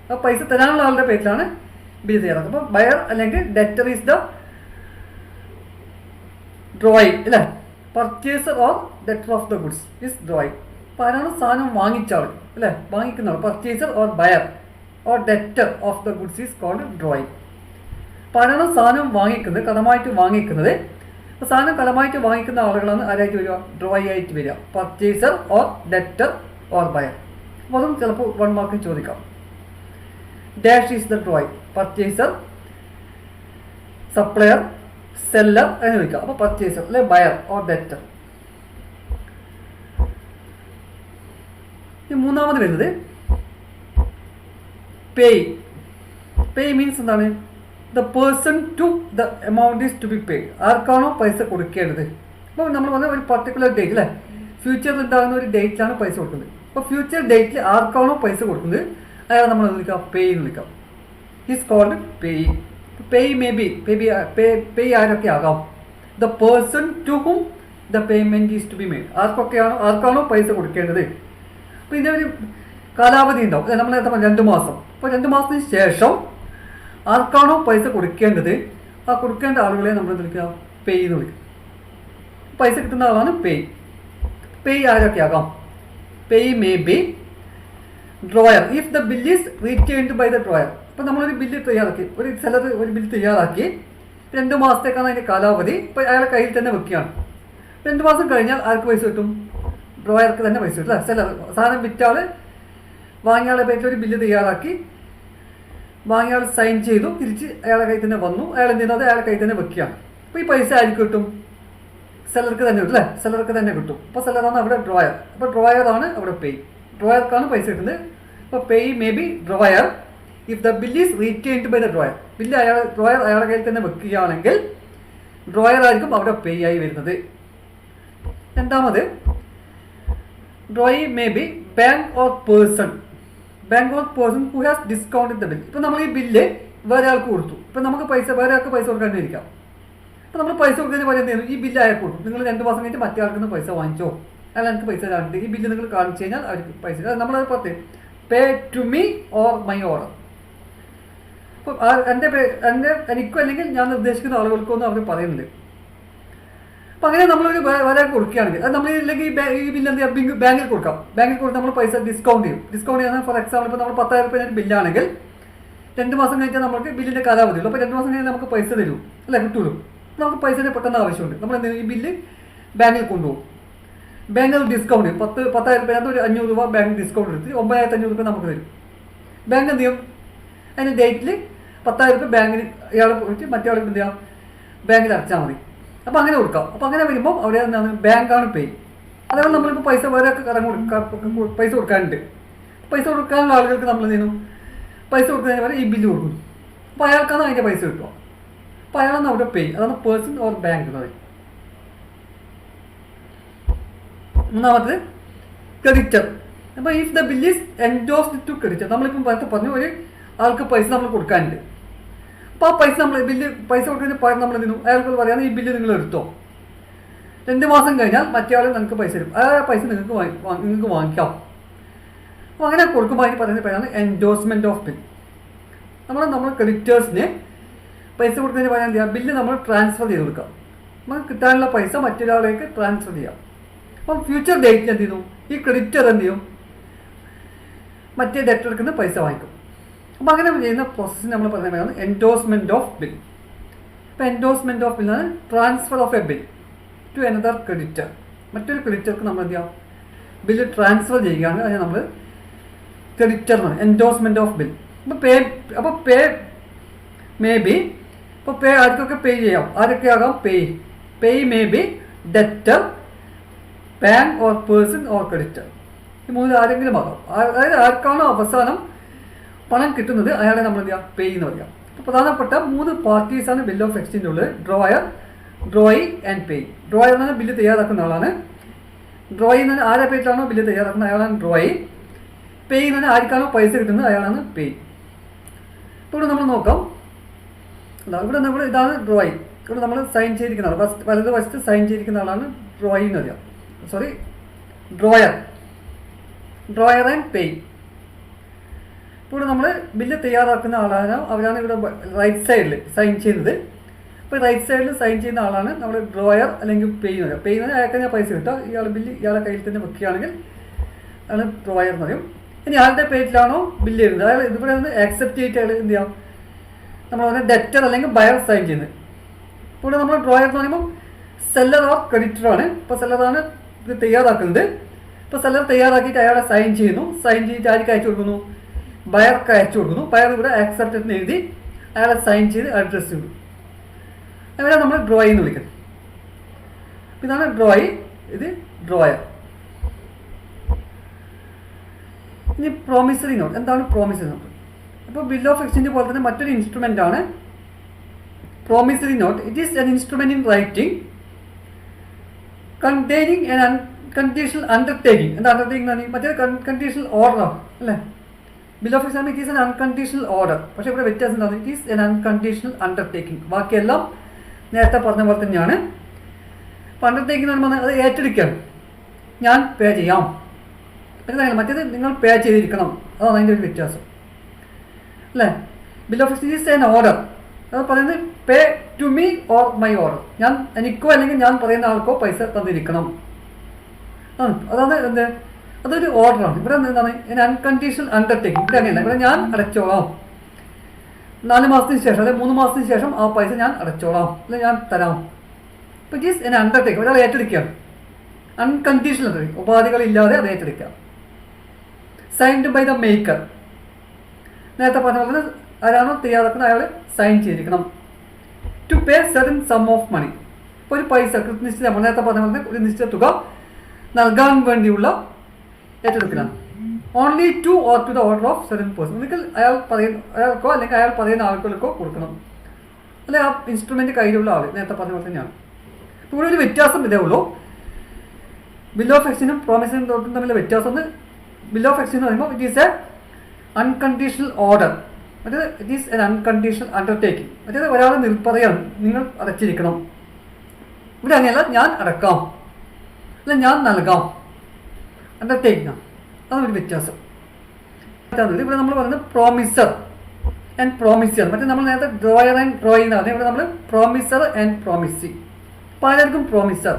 അപ്പോൾ പൈസ തരാനുള്ള ആളുടെ പേരിലാണ് ബില്ല് തയ്യാറാക്കുന്നത്. അപ്പോൾ ബയർ അല്ലെങ്കിൽ ഡെറ്റർ ഈസ് ദ ഡ്രോയി അല്ലേ. Purchaser or debtor of the goods is drawee. അപ്പോൾ ആരാണ് സാധനം വാങ്ങിച്ച ആൾ അല്ലേ, വാങ്ങിക്കുന്ന ആൾ. Purchaser or buyer or debtor of the goods is called drawee. അപ്പോൾ ആരാണ് സാധനം വാങ്ങിക്കുന്നത്, കടമായിട്ട് വാങ്ങിക്കുന്നത്. അപ്പോൾ സാധനം കടമായിട്ട് വാങ്ങിക്കുന്ന ആളുകളാണ് ആരായിട്ട് വരിക? ഡ്രോയി ആയിട്ട് വരിക. Purchaser or debtor or buyer. അപ്പോൾ അതും ചിലപ്പോൾ 1 മാർക്ക് ചോദിക്കാം. Dash is the drawee. Purchaser, supplier, seller അങ്ങനെ ചോദിക്കാം. അപ്പോൾ പർച്ചേസർ അല്ലെ, ബയർ ഓർ ഡെറ്റർ. മൂന്നാമത് വരുന്നത് പേയ്. പേയ് മീൻസ് എന്താണ്? The person to the amount is to be paid. ആർക്കാണോ പൈസ കൊടുക്കേണ്ടത്. അപ്പോൾ നമ്മൾ പറഞ്ഞ ഒരു പർട്ടിക്കുലർ ഡേറ്റ് അല്ലേ, ഫ്യൂച്ചറിൽ ഉണ്ടാകുന്ന ഒരു ഡേറ്റിലാണ് പൈസ കൊടുക്കുന്നത്. അപ്പോൾ ഫ്യൂച്ചർ ഡേറ്റിൽ ആർക്കാണോ പൈസ കൊടുക്കുന്നത് അയാളെ നമ്മൾ വിളിക്കാം പേയ് എന്ന് വിളിക്കാം. Is called payee. Payee may be payee ആരൊക്കെ ആകാം? The person to whom the payment is to be made. ആർക്കാണോ പൈസ കൊടുക്കേണ്ടത്. അപ്പോൾ ഇതിൻ്റെ ഒരു കാലാവധി ഉണ്ടാവും. നമ്മൾ നേരത്തെ 2 മാസം. അപ്പോൾ 2 മാസത്തിന് ശേഷം ആർക്കാണോ പൈസ കൊടുക്കേണ്ടത് ആ കൊടുക്കേണ്ട ആളുകളെ നമ്മൾ വിളിക്കുക പേയ് എന്ന് വിളിക്കും. പൈസ കിട്ടുന്ന ആളാണ് പേയ്. പേയ് ആരൊക്കെ ആകാം? Payee may be drawer if the bill is retained by the drawer. ഇപ്പം നമ്മളൊരു ബില്ല് തയ്യാറാക്കി, ഒരു സെലർ ഒരു ബില്ല് തയ്യാറാക്കി, 2 മാസത്തേക്കാണ് അതിൻ്റെ കാലാവധി. ഇപ്പോൾ അയാളെ കയ്യിൽ തന്നെ വെക്കുകയാണ്. 2 മാസം കഴിഞ്ഞാൽ ആർക്ക് പൈസ കിട്ടും? ഡ്രോയർക്ക് തന്നെ പൈസ കിട്ടും. സെലർ സാധനം വിറ്റാൾ വാങ്ങിയാളെ പേരിൽ ഒരു ബില്ല് തയ്യാറാക്കി, വാങ്ങിയാൾ സൈൻ ചെയ്തു, തിരിച്ച് അയാളെ കയ്യിൽ തന്നെ വന്നു. അയാൾ എന്ത് ചെയ്യുന്നത്? അയാളെ കയ്യിൽ തന്നെ വെക്കുകയാണ്. അപ്പോൾ ഈ പൈസ ആർക്ക് കിട്ടും? സെലർക്ക് തന്നെ കിട്ടും അല്ലേ? സെലർക്ക് തന്നെ കിട്ടും. അപ്പോൾ സെലറാണ് അവിടെ ഡ്രോയർ. അപ്പോൾ ഡ്രോയറാണ് അവിടെ പേയ്. ഡ്രോയർക്കാണ് പൈസ കിട്ടുന്നത്. അപ്പോൾ payee may be drawer if the bill is retained by the drawer. Bill drawer അയാളുടെ കയ്യിൽ തന്നെ വെക്കുകയാണെങ്കിൽ ഡ്രോയർ ആയിരിക്കും അവിടെ പേയ് ആയി വരുന്നത്. രണ്ടാമത് drawee may be bank or person. Bank or person who has discounted the bill. ഇപ്പം നമ്മൾ ഈ ബില്ല് വേറെ ആൾക്ക് കൊടുത്തു. ഇപ്പം നമുക്ക് വേറെ ആൾക്ക് പൈസ കൊടുക്കാണ്ടിരിക്കാം. അപ്പോൾ നമ്മൾ പൈസ കൊടുക്കുന്നതിന് പോലെ എന്ത് ചെയ്യുന്നു? ഈ ബില്ല് അയാൾക്ക് കൊടുക്കും. നിങ്ങൾ 2 മാസം കഴിഞ്ഞിട്ട് മറ്റേ ആൾക്ക് പൈസ വാങ്ങിച്ചോ, അയാൾ എനിക്ക് പൈസ തരാണ്ട് ഈ ബില്ല് നിങ്ങൾ കാണിച്ചു കഴിഞ്ഞാൽ അവർക്ക് പൈസ. നമ്മളത് പത്ത് pay to me or my order. അപ്പോൾ എനിക്കോ അല്ലെങ്കിൽ ഞാൻ നിർദ്ദേശിക്കുന്ന ആളുകൾക്കോ എന്ന് അവർ പറയുന്നുണ്ട്. അപ്പോൾ അങ്ങനെ നമ്മളൊരു വേറെ കൊടുക്കുകയാണെങ്കിൽ അത് നമ്മൾ ഇല്ലെങ്കിൽ ഈ ബില്ല് എന്ത് ചെയ്യാം? ബാങ്കിൽ കൊടുക്കാം. ബാങ്കിൽ കൊടുത്ത് നമ്മൾ പൈസ ഡിസ്കൗണ്ട് ചെയ്യും. ഡിസ്കൗണ്ട് ചെയ്യുന്നത് ഫോർ എക്സാമ്പിൾ ഇപ്പോൾ നമ്മൾ 10,000 രൂപ ബില്ലാണെങ്കിൽ 2 മാസം കഴിഞ്ഞാൽ നമുക്ക് ബില്ലിൻ്റെ കാലാവധി ഉള്ളൂ. അപ്പോൾ 2 മാസം കഴിഞ്ഞാൽ നമുക്ക് പൈസ തരും അല്ലേ? കിട്ടുള്ളൂ. നമുക്ക് പൈസയുടെ പെട്ടെന്ന് ആവശ്യമുണ്ട്. നമ്മൾ എന്ത് ചെയ്യും? ഈ ബില്ല് ബാങ്കിൽ കൊണ്ടുപോകും. ബാങ്കിൽ ഡിസ്കൗണ്ട് ചെയ്യും. 10,000 രൂപ ഒരു 500 രൂപ ബാങ്ക് ഡിസ്കൗണ്ട് എടുത്ത് 9,500 രൂപ നമുക്ക് തരും. ബാങ്ക് എന്ത് ചെയ്യും? അതിൻ്റെ ഡേറ്റിൽ 10,000 രൂപ ബാങ്കിന് ഇയാളെ പോയിട്ട് മറ്റേ ആൾക്ക് എന്ത് ചെയ്യാം? ബാങ്കിൽ അടച്ചാൽ മതി. അപ്പോൾ അങ്ങനെ കൊടുക്കാം. അപ്പോൾ അങ്ങനെ വരുമ്പോൾ അവിടെ എന്താണ്? ബാങ്കാണ് പേയ്. അതേപോലെ നമ്മളിപ്പോൾ പൈസ വേറെ പൈസ കൊടുക്കാനുണ്ട്. പൈസ കൊടുക്കാനുള്ള ആളുകൾക്ക് നമ്മൾ എന്ത് ചെയ്യുന്നു? പൈസ കൊടുക്കുന്നതിന് വരെ ഈ ബില്ല് കൊടുക്കുന്നു. അപ്പോൾ അയാൾക്കാണ് അതിൻ്റെ പൈസ കിട്ടുക. അപ്പോൾ അയാളാണ് അവിടെ പേയ്. അതാണ് പേഴ്സൺ ഓർ ബാങ്ക് എന്ന് പറയും. മൂന്നാമത് ക്രെഡിറ്റർ. അപ്പോൾ if the bill is endorsed to creditor. നമ്മളിപ്പം പറഞ്ഞു ഒരു ആൾക്ക് പൈസ നമ്മൾ കൊടുക്കാനുണ്ട്. അപ്പോൾ ആ പൈസ നമ്മൾ പൈസ കൊടുക്കുന്നതിന് പകരം നമ്മൾ എന്ത്? അയാൾക്ക് പറയാൻ ഈ ബില്ല് നിങ്ങൾ എടുത്തോ, 2 മാസം കഴിഞ്ഞാൽ മറ്റേ ആൾ നിങ്ങൾക്ക് പൈസ തരും. ആ പൈസ നിങ്ങൾക്ക് വാങ്ങിക്കാം. അപ്പോൾ അങ്ങനെ കൊടുക്കുമ്പോൾ അതിന് പറയുന്ന പേരാണ് എൻഡോഴ്സ്മെൻറ്റ് ഓഫ് ബിൽ. നമ്മൾ ക്രെഡിറ്റേഴ്സിന് പൈസ കൊടുക്കുന്നതിന് പറയാൻ എന്ത് ചെയ്യാം? ബില്ല് നമ്മൾ ട്രാൻസ്ഫർ ചെയ്ത് കൊടുക്കാം. നമുക്ക് കിട്ടാനുള്ള പൈസ മറ്റൊരാളിലേക്ക് ട്രാൻസ്ഫർ ചെയ്യാം. അപ്പം ഫ്യൂച്ചർ ഡേറ്റിൽ എന്ത് ചെയ്യുന്നു? ഈ ക്രെഡിറ്റർ എന്ത് ചെയ്യും? മറ്റേ ഡെറ്റർക്ക് നിന്ന് പൈസ വാങ്ങിക്കും. അപ്പോൾ അങ്ങനെ ചെയ്യുന്ന പ്രോസസ്സിന് നമ്മൾ പറയുന്നതാണ് എൻഡോഴ്സ്മെൻറ്റ് ഓഫ് ബിൽ. ഇപ്പോൾ എൻഡോഴ്സ്മെൻറ്റ് ഓഫ് ബില്ലാണ് transfer of a bill to another creditor. മറ്റൊരു ക്രെഡിറ്റർക്ക് നമ്മൾ എന്ത് ചെയ്യാം? ബില്ല് ട്രാൻസ്ഫർ ചെയ്യുകയാണ്. അതിന് നമ്മൾ ക്രെഡിറ്റർ എന്ന് പറയും. Endorsement of bill. അപ്പോൾ പേ മേ ബി. ഇപ്പോൾ പേ ആർക്കൊക്കെ പേ ചെയ്യാം? ആരൊക്കെ ആകാം? Payee may be debtor, bank or person or creditor. ഈ 3 ആരെങ്കിലും ആകാം. അതായത് ആർക്കാണോ അവസാനം പണം കിട്ടുന്നത് അയാളെ നമ്മൾ എന്ത് ചെയ്യുക? പേയ് എന്ന് പറയാം. അപ്പോൾ പ്രധാനപ്പെട്ട 3 പാർട്ടീസാണ് ബിൽ ഓഫ് എക്സ്ചേഞ്ചിൻ്റെ ഉള്ളത്. Drawer, drawee and pay. Drawer എന്ന് പറഞ്ഞാൽ ബില്ല് തയ്യാറാക്കുന്ന ആളാണ്. ഡ്രോയി എന്ന് പറഞ്ഞാൽ ആരെ പേരിലാണോ ബില്ല് തയ്യാറാക്കുന്ന അയാളാണ് ഡ്രോയി. പേയ് എന്ന് പറഞ്ഞാൽ ആർക്കാണോ പൈസ കിട്ടുന്നത് അയാളാണ് പേയ്. ഇപ്പോൾ ഇവിടെ നമ്മൾ നോക്കാം. ഇവിടെ ഇതാണ് ഡ്രോയി. ഇവിടെ നമ്മൾ സൈൻ ചെയ്തിരിക്കുന്ന ആൾ, വലത് വശത്ത് സൈൻ ചെയ്തിരിക്കുന്ന ആളാണ് ഡ്രോയി എന്ന് പറയാം. ഡ്രോയർ ആൻഡ് പേയ്. ഇപ്പോൾ നമ്മൾ ബില്ല് തയ്യാറാക്കുന്ന ആളാണ്, അവരാണ് ഇവിടെ റൈറ്റ് സൈഡിൽ സൈൻ ചെയ്യുന്നത്. ഇപ്പോൾ റൈറ്റ് സൈഡിൽ സൈൻ ചെയ്യുന്ന ആളാണ് നമ്മൾ ഡ്രോയർ അല്ലെങ്കിൽ പേയ് എന്ന് പറയുക. പേയ് എന്ന് പറഞ്ഞാൽ അയാൾക്ക് ഞാൻ പൈസ കിട്ടുക, ഇയാൾ ബില്ല് ഇയാളെ കയ്യിൽ തന്നെ വെക്കുകയാണെങ്കിൽ ആണ് ഡ്രോയർ എന്ന് പറയും. ഇനി ആളുടെ പേജിലാണോ ബില്ല് എഴുതുന്നത്, അയാൾ ഇവിടെ നിന്ന് ആക്സെപ്റ്റ് ചെയ്തിട്ട് അയാൾ എന്ത് ചെയ്യാം? നമ്മൾ പറഞ്ഞാൽ ഡെറ്റർ അല്ലെങ്കിൽ ബയർ സൈൻ ചെയ്യുന്നത്. ഇപ്പോൾ നമ്മൾ ഡ്രോയർ എന്ന് പറയുമ്പോൾ സെല്ലർ ഓർ ക്രെഡിറ്ററാണ്. ഇപ്പോൾ സെല്ലറാണ് ഇത് തയ്യാറാക്കുന്നത്. ഇപ്പോൾ സെല്ലർ തയ്യാറാക്കിയിട്ട് അയാളെ സൈൻ ചെയ്യുന്നു. സൈൻ ചെയ്തിട്ട് ആർക്ക് അയച്ചു കൊടുക്കുന്നു? ബയർക്ക് അയച്ചു കൊടുക്കുന്നു. ബയർ ഇവിടെ ആക്സെപ്റ്റ് എന്ന് എഴുതി അയാളെ സൈൻ ചെയ്ത് അഡ്രസ്സ് ചെയ്തു. അങ്ങനെ നമ്മൾ ഡ്രോയി എന്ന് വിളിക്കുന്നത്. ഇതാണ് ഡ്രോയി, ഇത് ഡ്രോയർ. ഇനി പ്രോമിസറി നോട്ട്. എന്താണ് പ്രോമിസറി നോട്ട്? അപ്പോൾ ബിൽ ഓഫ് എക്സ്ചേഞ്ച് പോലെ തന്നെ മറ്റൊരു ഇൻസ്ട്രുമെൻ്റ് ആണ് promissory note. It is N instrument in writing containing N unconditional undertaking. എന്താ അണ്ടർടേക്കിംഗ് ആണ്? മറ്റേ കണ്ടീഷണൽ ഓർഡർ അല്ലേ? Bill of exchange it is an unconditional order. പക്ഷേ ഇവിടെ വ്യത്യാസം എന്താണ്? It is an unconditional undertaking. ബാക്കിയെല്ലാം നേരത്തെ പറഞ്ഞ പോലെ തന്നെയാണ്. അപ്പോൾ അണ്ടർടേക്കിംഗ് എന്ന് പറഞ്ഞാൽ അത് ഏറ്റെടുക്കുകയാണ്. ഞാൻ പേ ചെയ്യാം. മറ്റേത് നിങ്ങൾ പേ ചെയ്തിരിക്കണം. അതാണ് അതിൻ്റെ ഒരു വ്യത്യാസം അല്ലേ? Bill of exchange is an order. അത് പറയുന്നത് pay to me or my order, ഞാൻ എനിക്കോ അല്ലെങ്കിൽ ഞാൻ പറയുന്ന ആൾക്കോ പൈസ തന്നിരിക്കണം. അതാണ് എന്ത്, അതൊരു ഓർഡറാണ്. ഇവിടെ എന്താണ് അൺകണ്ടീഷണൽ അണ്ടർടേക്കിംഗ്. ഇവിടെ അങ്ങനെയല്ല, ഇവിടെ ഞാൻ അടച്ചോളാം 4 മാസത്തിന് ശേഷം അല്ലെങ്കിൽ 3 മാസത്തിന് ശേഷം ആ പൈസ ഞാൻ അടച്ചോളാം, അല്ലെങ്കിൽ ഞാൻ തരാം. ഇപ്പം ഇറ്റ് ഈസ് എൻ അണ്ടർടേക്കിംഗ്, ഒരാൾ ഏറ്റെടുക്കുകയാണ്. അൺകണ്ടീഷണൽ ഉപാധികളില്ലാതെ അത് ഏറ്റെടുക്കുക. സൈൻഡ് ബൈ ദ മേക്കർ, നേരത്തെ പറഞ്ഞ പോലെ ആരാണോ തയ്യാറാക്കുന്നത് അയാൾ സൈൻ ചെയ്തിരിക്കണം. To pay certain sum of money, ഇപ്പോൾ ഒരു പൈസ നിശ്ചിത, നേരത്തെ പറഞ്ഞ പോലെ ഒരു നിശ്ചിത തുക നൽകാൻ വേണ്ടിയുള്ള ഏറ്റെടുക്കലാണ്. Only to or to the order of certain person, ഒരിക്കൽ അയാൾക്കോ അല്ലെങ്കിൽ അയാൾ പറയുന്ന ആളുകൾക്കോ കൊടുക്കണം, അല്ലെങ്കിൽ ആ ഇൻസ്ട്രുമെന്റ് കയ്യിലുള്ള ആൾ. നേരത്തെ പറഞ്ഞ പോലെ തന്നെയാണ്. ഇവിടെ ഒരു വ്യത്യാസം ഇതേ ഉള്ളൂ. ബിൽ ഓഫ് എക്സ്ചേഞ്ചും പ്രോമിസിനും തൊട്ടും തമ്മിലുള്ള വ്യത്യാസം ഒന്ന്, ബിൽ ഓഫ് എക്സ്ചേഞ്ച് എന്ന് പറയുമ്പോൾ it is a unconditional order, മറ്റേത് it is an unconditional undertaking. മറ്റേത് ഒരാൾ നിൽപ്പറയാണ്, നിങ്ങൾ അടച്ചിരിക്കണം. ഇവിടെ അങ്ങനെയല്ല, ഞാൻ അടക്കാം അല്ല ഞാൻ നൽകാം, അണ്ടർടേക്കിംഗ് ആണ്. അതൊരു വ്യത്യാസം. ഇവിടെ നമ്മൾ പറയുന്നത് പ്രോമിസർ ആൻഡ് പ്രോമിസിയർ. മറ്റേ നമ്മൾ നേരത്തെ ഡ്രോയർ ആൻഡ് ഡ്രോയിങ് ആണ്. ഇവിടെ നമ്മൾ പ്രോമിസർ ആൻഡ് പ്രോമിസി. പലർക്കും പ്രോമിസർ.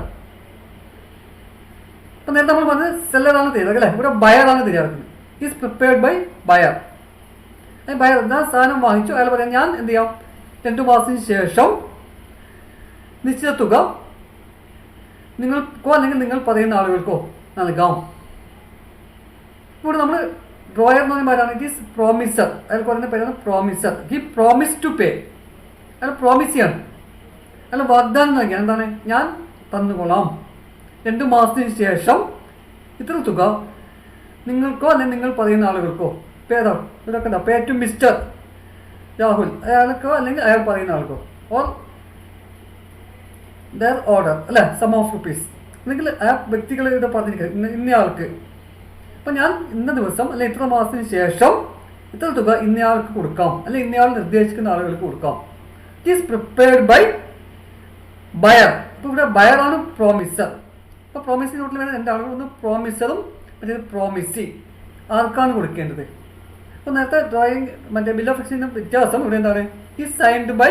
അപ്പം നേരത്തെ നമ്മൾ പറഞ്ഞത് സെല്ലറാണ് തയ്യാറാക്കുക അല്ലേ, ഇവിടെ ബയറാണ് തയ്യാറാക്കുന്നത്. Is prepared by buyer. Buyer എന്താ സാധനം വാങ്ങിച്ചു, അയാൾ പറയാം ഞാൻ എന്ത് ചെയ്യാം 2 മാസത്തിന് ശേഷം നിശ്ചിത തുക നിങ്ങൾക്കോ അല്ലെങ്കിൽ നിങ്ങൾ പറയുന്ന ആളുകൾക്കോ നൽകാം. ഇവിടെ നമ്മൾ ഡ്രോയർ എന്ന് പറയുമ്പോൾ ആരാണ്, ഇറ്റ് ഈസ് പ്രോമിസർ. അയാൾ പറയുന്ന പേരാണ് promisor. He promise to pay, അയാൾ പ്രോമിസ് ചെയ്യാണ്, അയാൾ വാഗ്ദാനം നൽകിയാണ്. എന്താണ്, ഞാൻ തന്നുകൊള്ളാം 2 മാസത്തിന് ശേഷം ഇത്ര തുക നിങ്ങൾക്കോ അല്ലെങ്കിൽ നിങ്ങൾ പറയുന്ന ആളുകൾക്കോ. പേരോ ഇതൊക്കെ എന്താ, പേ ടു മിസ്റ്റർ രാഹുൽ, അയാൾക്കോ അല്ലെങ്കിൽ അയാൾ പറയുന്ന ആൾക്കോ, ഓർ ദർ ഓർഡർ അല്ലേ, സം ഓഫ് റുപ്പീസ്. അല്ലെങ്കിൽ ആ വ്യക്തികൾ ഇവിടെ പറഞ്ഞിരിക്കുക ഇന്നയാൾക്ക്, അപ്പം ഞാൻ ഇന്ന ദിവസം അല്ലെ ഇത്ര മാസത്തിന് ശേഷം ഇത്ര തുക ഇന്നയാൾക്ക് കൊടുക്കാം, അല്ലെങ്കിൽ ഇന്നയാൾ നിർദ്ദേശിക്കുന്ന ആളുകൾക്ക് കൊടുക്കാം. It is prepared by buyer. അപ്പോൾ ഇവിടെ ബയറാണ് പ്രോമിസർ. അപ്പോൾ പ്രോമിസി നോട്ടിൽ വേണം 2 ആളുകൾ, ഒന്ന് പ്രോമിസറും മറ്റേ പ്രോമിസി. ആർക്കാണ് കൊടുക്കേണ്ടത്? അപ്പോൾ നേരത്തെ ഡ്രോയിങ് മറ്റേ ബിൽ ഓഫ് എക്സ്ചേഞ്ചിൻ്റെ വ്യത്യാസം ഇവിടെ എന്താണ്, ഈ സൈൻഡ് ബൈ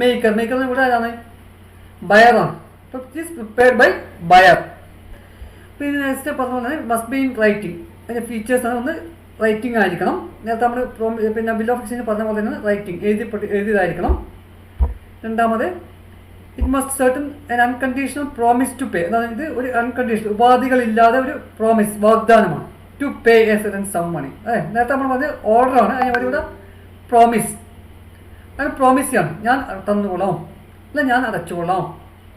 മേക്കർ. മേക്കർ ഇവിടെ ആരാണ്, ബയറാണ്. അപ്പോൾ it is prepared by buyer. പിന്നെ നെക്സ്റ്റ് പറഞ്ഞ പോലെ മസ്റ്റ് ബി ഇൻ റൈറ്റിംഗ്. അതിൻ്റെ ഫീച്ചേഴ്സാണ്, ഒന്ന് റൈറ്റിംഗ് ആയിരിക്കണം. നേരത്തെ നമ്മൾ പിന്നെ ബിൽ ഓഫ് എക്സ്ചേഞ്ച് പറഞ്ഞ പോലെ തന്നെ റൈറ്റിംഗ് എഴുതിയതായിരിക്കണം. രണ്ടാമത് it must certain an unconditional promise to pay. അതായത് ഇത് ഒരു അൺകണ്ടീഷണൽ ഉപാധികളില്ലാതെ ഒരു പ്രോമിസ്, വാഗ്ദാനമാണ്. To pay a certain sum money. നേരത്തെ നമ്മൾ പറഞ്ഞത് ഓർഡറാണ്, അതിന് ഇവിടെ പ്രോമിസ്. അത് പ്രോമിസ് ചെയ്യാണ്, ഞാൻ തന്നുകൊള്ളാം അല്ല ഞാൻ അടച്ചുകൊള്ളാം.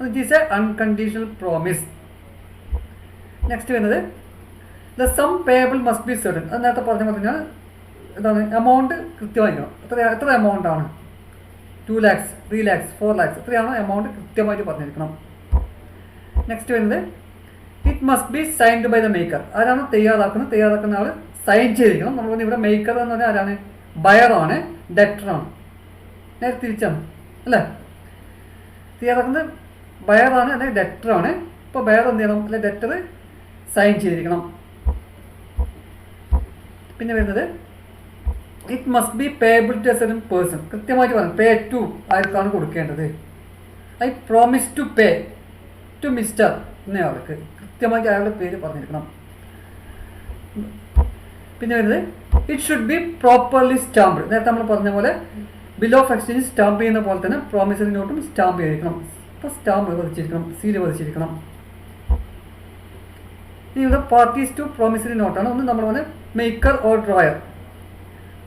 It is a unconditional promise. Next വരുന്നത് the sum payable must be certain. അത് നേരത്തെ പറഞ്ഞ പറഞ്ഞാൽ എന്താണ്, എമൗണ്ട് കൃത്യമായിരിക്കണം. എത്ര എമൗണ്ട് ആണ്, 2 lakhs, 3 lakhs, 4 lakhs, എത്രയാണോ എമൗണ്ട് കൃത്യമായിട്ട് പറഞ്ഞിരിക്കണം. നെക്സ്റ്റ് വരുന്നത് it must be signed by the maker. ആരാണ് തയ്യാറാക്കുന്ന ആൾ സൈൻ ചെയ്തിരിക്കണം. നമ്മൾ പറഞ്ഞ ഇവിടെ മേക്കർ എന്ന് പറഞ്ഞാൽ ആരാണ്, ബയറാണ്, ഡെറ്ററാണ്. നേരെ തിരിച്ചാണ് അല്ലേ, തയ്യാറാക്കുന്നത് ബയറാണ് അല്ലെങ്കിൽ ഡെറ്ററാണ്. ഇപ്പോൾ ബയർ എന്ത് ചെയ്യണം, അല്ലെ ഡെറ്റർ സൈൻ ചെയ്തിരിക്കണം. പിന്നെ വരുന്നത് it must be payable to a certain person. കൃത്യമായിട്ട് പറഞ്ഞു, പേ ടു ആർക്കാണ് കൊടുക്കേണ്ടത്. I promise to pay to mister എന്നയാൾക്ക് കൃത്യമായിട്ട് അയാളുടെ പേര് പറഞ്ഞിരിക്കണം. പിന്നെ വരുന്നത് it should be properly stamped. നേരത്തെ നമ്മൾ പറഞ്ഞ പോലെ ബിൽ ഓഫ് എക്സ്ചേഞ്ച് സ്റ്റാമ്പ് ചെയ്യുന്ന പോലെ തന്നെ പ്രോമിസറി നോട്ടും സ്റ്റാമ്പ് ചെയ്തിരിക്കണം. അപ്പോൾ സ്റ്റാമ്പ് പതിച്ചിരിക്കണം, സീല് പതിച്ചിരിക്കണം. ഇനി ഇവിടെ പാർട്ടീസ് ടു പ്രോമിസറി നോട്ടാണ്. ഒന്ന് നമ്മൾ പറഞ്ഞ maker or drawer,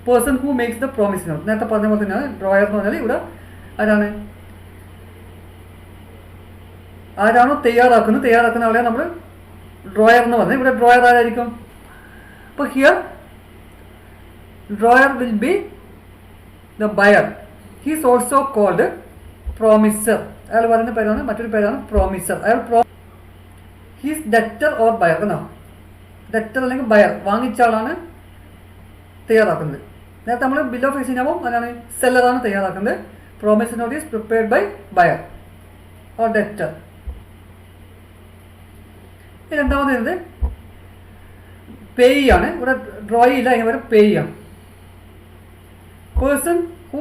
person who makes the promissory note. നേരത്തെ പറഞ്ഞ പോലെ തന്നെയാണ് ഡ്രോയർ എന്ന് പറഞ്ഞാൽ ഇവിടെ ആരാണോ തയ്യാറാക്കുന്ന ആളെ നമ്മൾ ഡ്രോയർ എന്ന് പറഞ്ഞാൽ ഇവിടെ ഡ്രോയർ ആരായിരിക്കും. അപ്പോൾ here drawer will be the buyer. He is also called promisor. അയാൾ പറയുന്ന പേരാണ്, മറ്റൊരു പേരാണ് പ്രോമിസർ. അയാൾ ഹീസ് ഡെറ്റർ ഓർ ബയർ എന്നോ, ഡെറ്റർ അല്ലെങ്കിൽ ബയർ, വാങ്ങിച്ച ആളാണ് തയ്യാറാക്കുന്നത്. നേരത്തെ നമ്മൾ ബിൽ ഓഫ് എക്സ്ചേഞ്ച് ആകുമ്പോൾ അതിനാണ് സെല്ലറാണ് തയ്യാറാക്കുന്നത്. Promissory note is prepared by buyer or debtor. രണ്ടാമത് വരുന്നത് പേയി ആണ്. ഇവിടെ ഡ്രോയി ഇല്ല, അതിന് പകരം പേയി ആണ്. Person who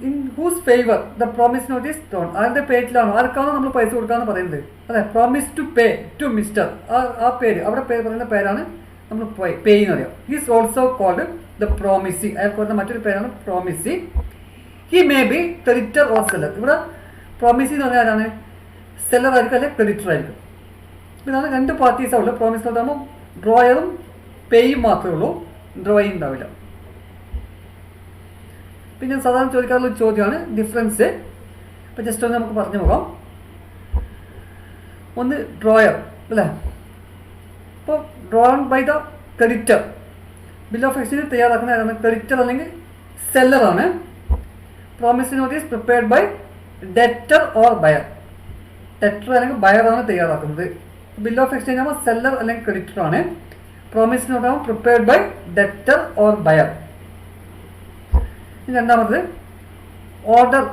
in whose favour the promise note is drawn. ആരുടെ പേരിലാണോ, ആർക്കാണോ നമ്മൾ പൈസ കൊടുക്കാന്ന് പറയുന്നത്, അതെ, promise to pay to mister, ആ പേര് അവിടെ പറയുന്ന പേരാണ് നമ്മൾ പേ എന്ന് പറയാം. Is also called the promisee. അയാൾക്ക് വരുന്ന മറ്റൊരു പേരാണ് promisee. He may be creditor or seller. ഇവിടെ പ്രോമിസി എന്ന് പറഞ്ഞാൽ ആരാണ്, സെല്ലർ ആയിരിക്കും അല്ലെ ക്രെഡിറ്റർ ആയിരിക്കും. ഇതാണ് രണ്ട് പാർട്ടീസാണ് ഉള്ളത്. പ്രോമിസ് നോട്ടാകുമ്പോൾ ഡ്രോയറും പേയും മാത്രമേ ഉള്ളൂ, ഡ്രോയിങ് ഉണ്ടാവില്ല. പിന്നെ സാധാരണ ചോദിക്കാറുള്ള ചോദ്യമാണ് ഡിഫറൻസ്. അപ്പോൾ ജസ്റ്റ് ഒന്ന് നമുക്ക് പറഞ്ഞു പോകാം. ഒന്ന് ഡ്രോയർ അല്ലേ, ഇപ്പോൾ drawn by the creditor. Bill of exchange തയ്യാറാക്കുന്ന ആരാണ്, ക്രെഡിറ്റർ അല്ലെങ്കിൽ സെല്ലറാണ്. Promise note is prepared by debtor or buyer. ഡെറ്റർ അല്ലെങ്കിൽ ബയറാണ് തയ്യാറാക്കുന്നത്. ബിൽ ഓഫ് എക്സ്ചേഞ്ച് ആകുമ്പോൾ സെല്ലർ അല്ലെങ്കിൽ ക്രെഡിറ്റർ ആണ്. പ്രോമിസ് നോട്ട് ആകുമ്പോൾ prepared by debtor or buyer. രണ്ടാമത് ഓർഡർ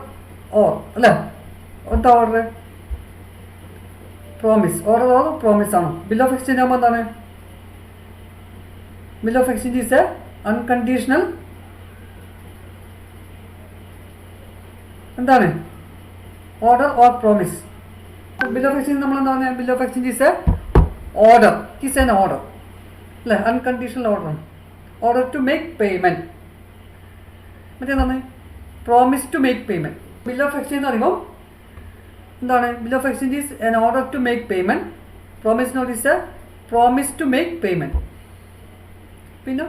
ഓർ അല്ലേ, എന്താ order, promise. Order or promise ആണ്. ബിൽ ഓഫ് എക്സ്ചേഞ്ച് ആകുമ്പോൾ എന്താണ്, bill of exchange is a unconditional എന്താണ്, order or promise. Bill of exchange നമ്മൾ എന്താ പറയുക, bill of exchange is a order, is an order അല്ലേ, അൺകണ്ടീഷണൽ ഓർഡർ ആണ്. Order to make payment. മറ്റേതാണ് promise to make payment. Bill of exchange എന്ന് പറയുമ്പോൾ എന്താണ്, bill of exchange is an order to make payment. Promise note is a promise to make payment. പിന്നെ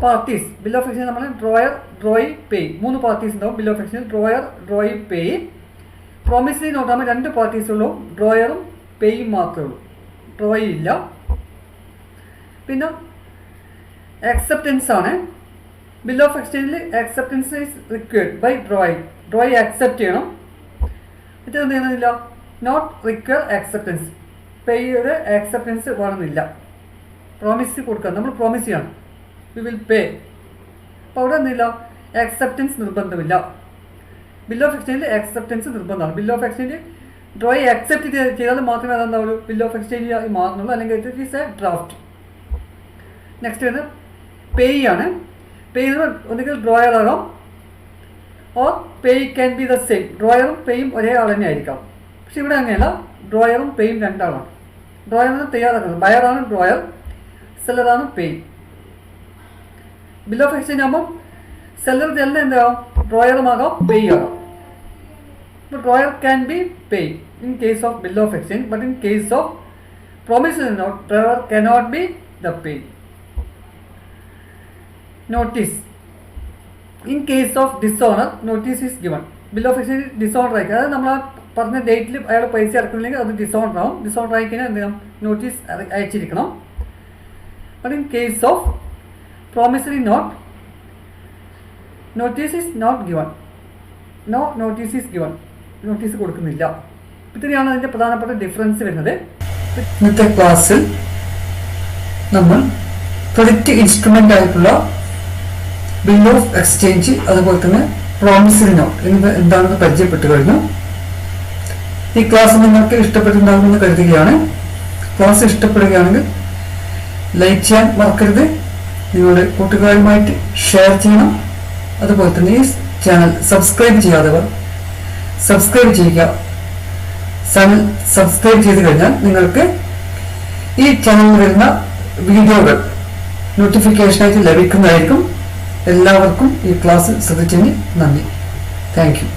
പാർട്ടീസ്. ബിൽ ഓഫ് എക്സ്ചേഞ്ച് നമ്മൾ ഡ്രോയർ, ഡ്രോയി, പേ, മൂന്ന് പാർട്ടീസ് ഉണ്ടാവും bill of exchange. Drawer, drawee, payee. പ്രോമിസിൽ നോട്ടാകുമ്പോൾ രണ്ട് പാർട്ടീസ് ഉള്ളൂ, ഡ്രോയറും പേയും മാത്രമേ ഉള്ളൂ, ഡ്രോയി ഇല്ല. പിന്നെ അക്സെപ്റ്റൻസ് ആണ്. ബിൽ ഓഫ് എക്സ്ചേഞ്ചിൽ acceptance is required by drawee. Drawee accept ചെയ്യണം. മറ്റേത് ചെയ്യുന്നില്ല, നോട്ട് റിക്വയർ അക്സെപ്റ്റൻസ്. പേയുടെ അക്സെപ്റ്റൻസ് വേണമെന്നില്ല. പ്രോമിസ് കൊടുക്കുക, നമ്മൾ പ്രോമിസ് ചെയ്യണം, വി വിൽ പേ. അപ്പോൾ അവിടെ ഒന്നുമില്ല, അക്സെപ്റ്റൻസ് നിർബന്ധമില്ല. ബിൽ ഓഫ് എക്സ്ചേഞ്ചിൽ അക്സെപ്റ്റൻസ് നിർബന്ധമാണ്. Bill of exchange drawee accept ചെയ്താൽ മാത്രമേ അതെന്താവുള്ളൂ, ബിൽ ഓഫ് എക്സ്ചേഞ്ച് മാറുന്നുള്ളൂ, അല്ലെങ്കിൽ it is a draft. Next വരുന്നത് പേ ആണ്. പേ ഒന്നുകിൽ ഡ്രോയർ ആകാം or payee can be the same. ഡ്രോയറും പേയും ഒരേ ആൾ തന്നെ ആയിരിക്കാം. പക്ഷെ ഇവിടെ അങ്ങനെയല്ല, ഡ്രോയറും പേയും രണ്ടാളാണ്. ഡ്രോയറിന് തയ്യാറാക്കുന്നത് ബയറാണ് ഡ്രോയർ, സെല്ലറാണ് പേ. ബിൽ ഓഫ് എക്സ്ചേഞ്ച് ആകുമ്പോൾ സെല്ലർ തന്നെ എന്താകും, ഡ്രോയറുമാകാം പേ ആകാം. അപ്പോൾ drawer can be payee in case of bill of exchange, but in case of promise note, drawer cannot be the payee. Notice. In case of dishonour notice is given. Bill of exchange dishonour ആയിരിക്കും, അതായത് നമ്മൾ ആ പറഞ്ഞ ഡേറ്റിൽ അയാൾ പൈസ ഇറക്കുന്നില്ലെങ്കിൽ അത് ഡിസോണർ ആവും. ഡിസോണർ ആയിക്കഴിഞ്ഞാൽ എന്ത് ചെയ്യണം, നോട്ടീസ് അയച്ചിരിക്കണം. But in case of promissory note notice is not given. No notice is given, notice കൊടുക്കുന്നില്ല. ഇത്രയാണ് അതിൻ്റെ പ്രധാനപ്പെട്ട ഡിഫറൻസ് വരുന്നത്. ഇന്നത്തെ ക്ലാസ്സിൽ നമ്മൾ ക്രെഡിറ്റ് ഇൻസ്ട്രുമെൻ്റ് ആയിട്ടുള്ള ബിൽ ഓഫ് എക്സ്ചേഞ്ച്, അതുപോലെ തന്നെ പ്രോമിസറി നോട്ട് എന്നിവ എന്താണെന്ന് പരിചയപ്പെട്ടു കഴിഞ്ഞു. ഈ ക്ലാസ് നിങ്ങൾക്ക് ഇഷ്ടപ്പെട്ടിട്ടുണ്ടാകുമെന്ന് കരുതുകയാണ്. ക്ലാസ് ഇഷ്ടപ്പെടുകയാണെങ്കിൽ ലൈക്ക് ചെയ്യാൻ മറക്കരുത്. നിങ്ങളുടെ കൂട്ടുകാരുമായിട്ട് ഷെയർ ചെയ്യണം. അതുപോലെ തന്നെ ഈ ചാനൽ സബ്സ്ക്രൈബ് ചെയ്യാത്തവർ സബ്സ്ക്രൈബ് ചെയ്യുക. ചാനൽ സബ്സ്ക്രൈബ് ചെയ്ത് കഴിഞ്ഞാൽ നിങ്ങൾക്ക് ഈ ചാനലിൽ വരുന്ന വീഡിയോകൾ നോട്ടിഫിക്കേഷനായിട്ട് ലഭിക്കുന്നതായിരിക്കും. എല്ലാവർക്കും ഈ ക്ലാസ് ശ്രദ്ധിച്ചതിന് നന്ദി. Thank you.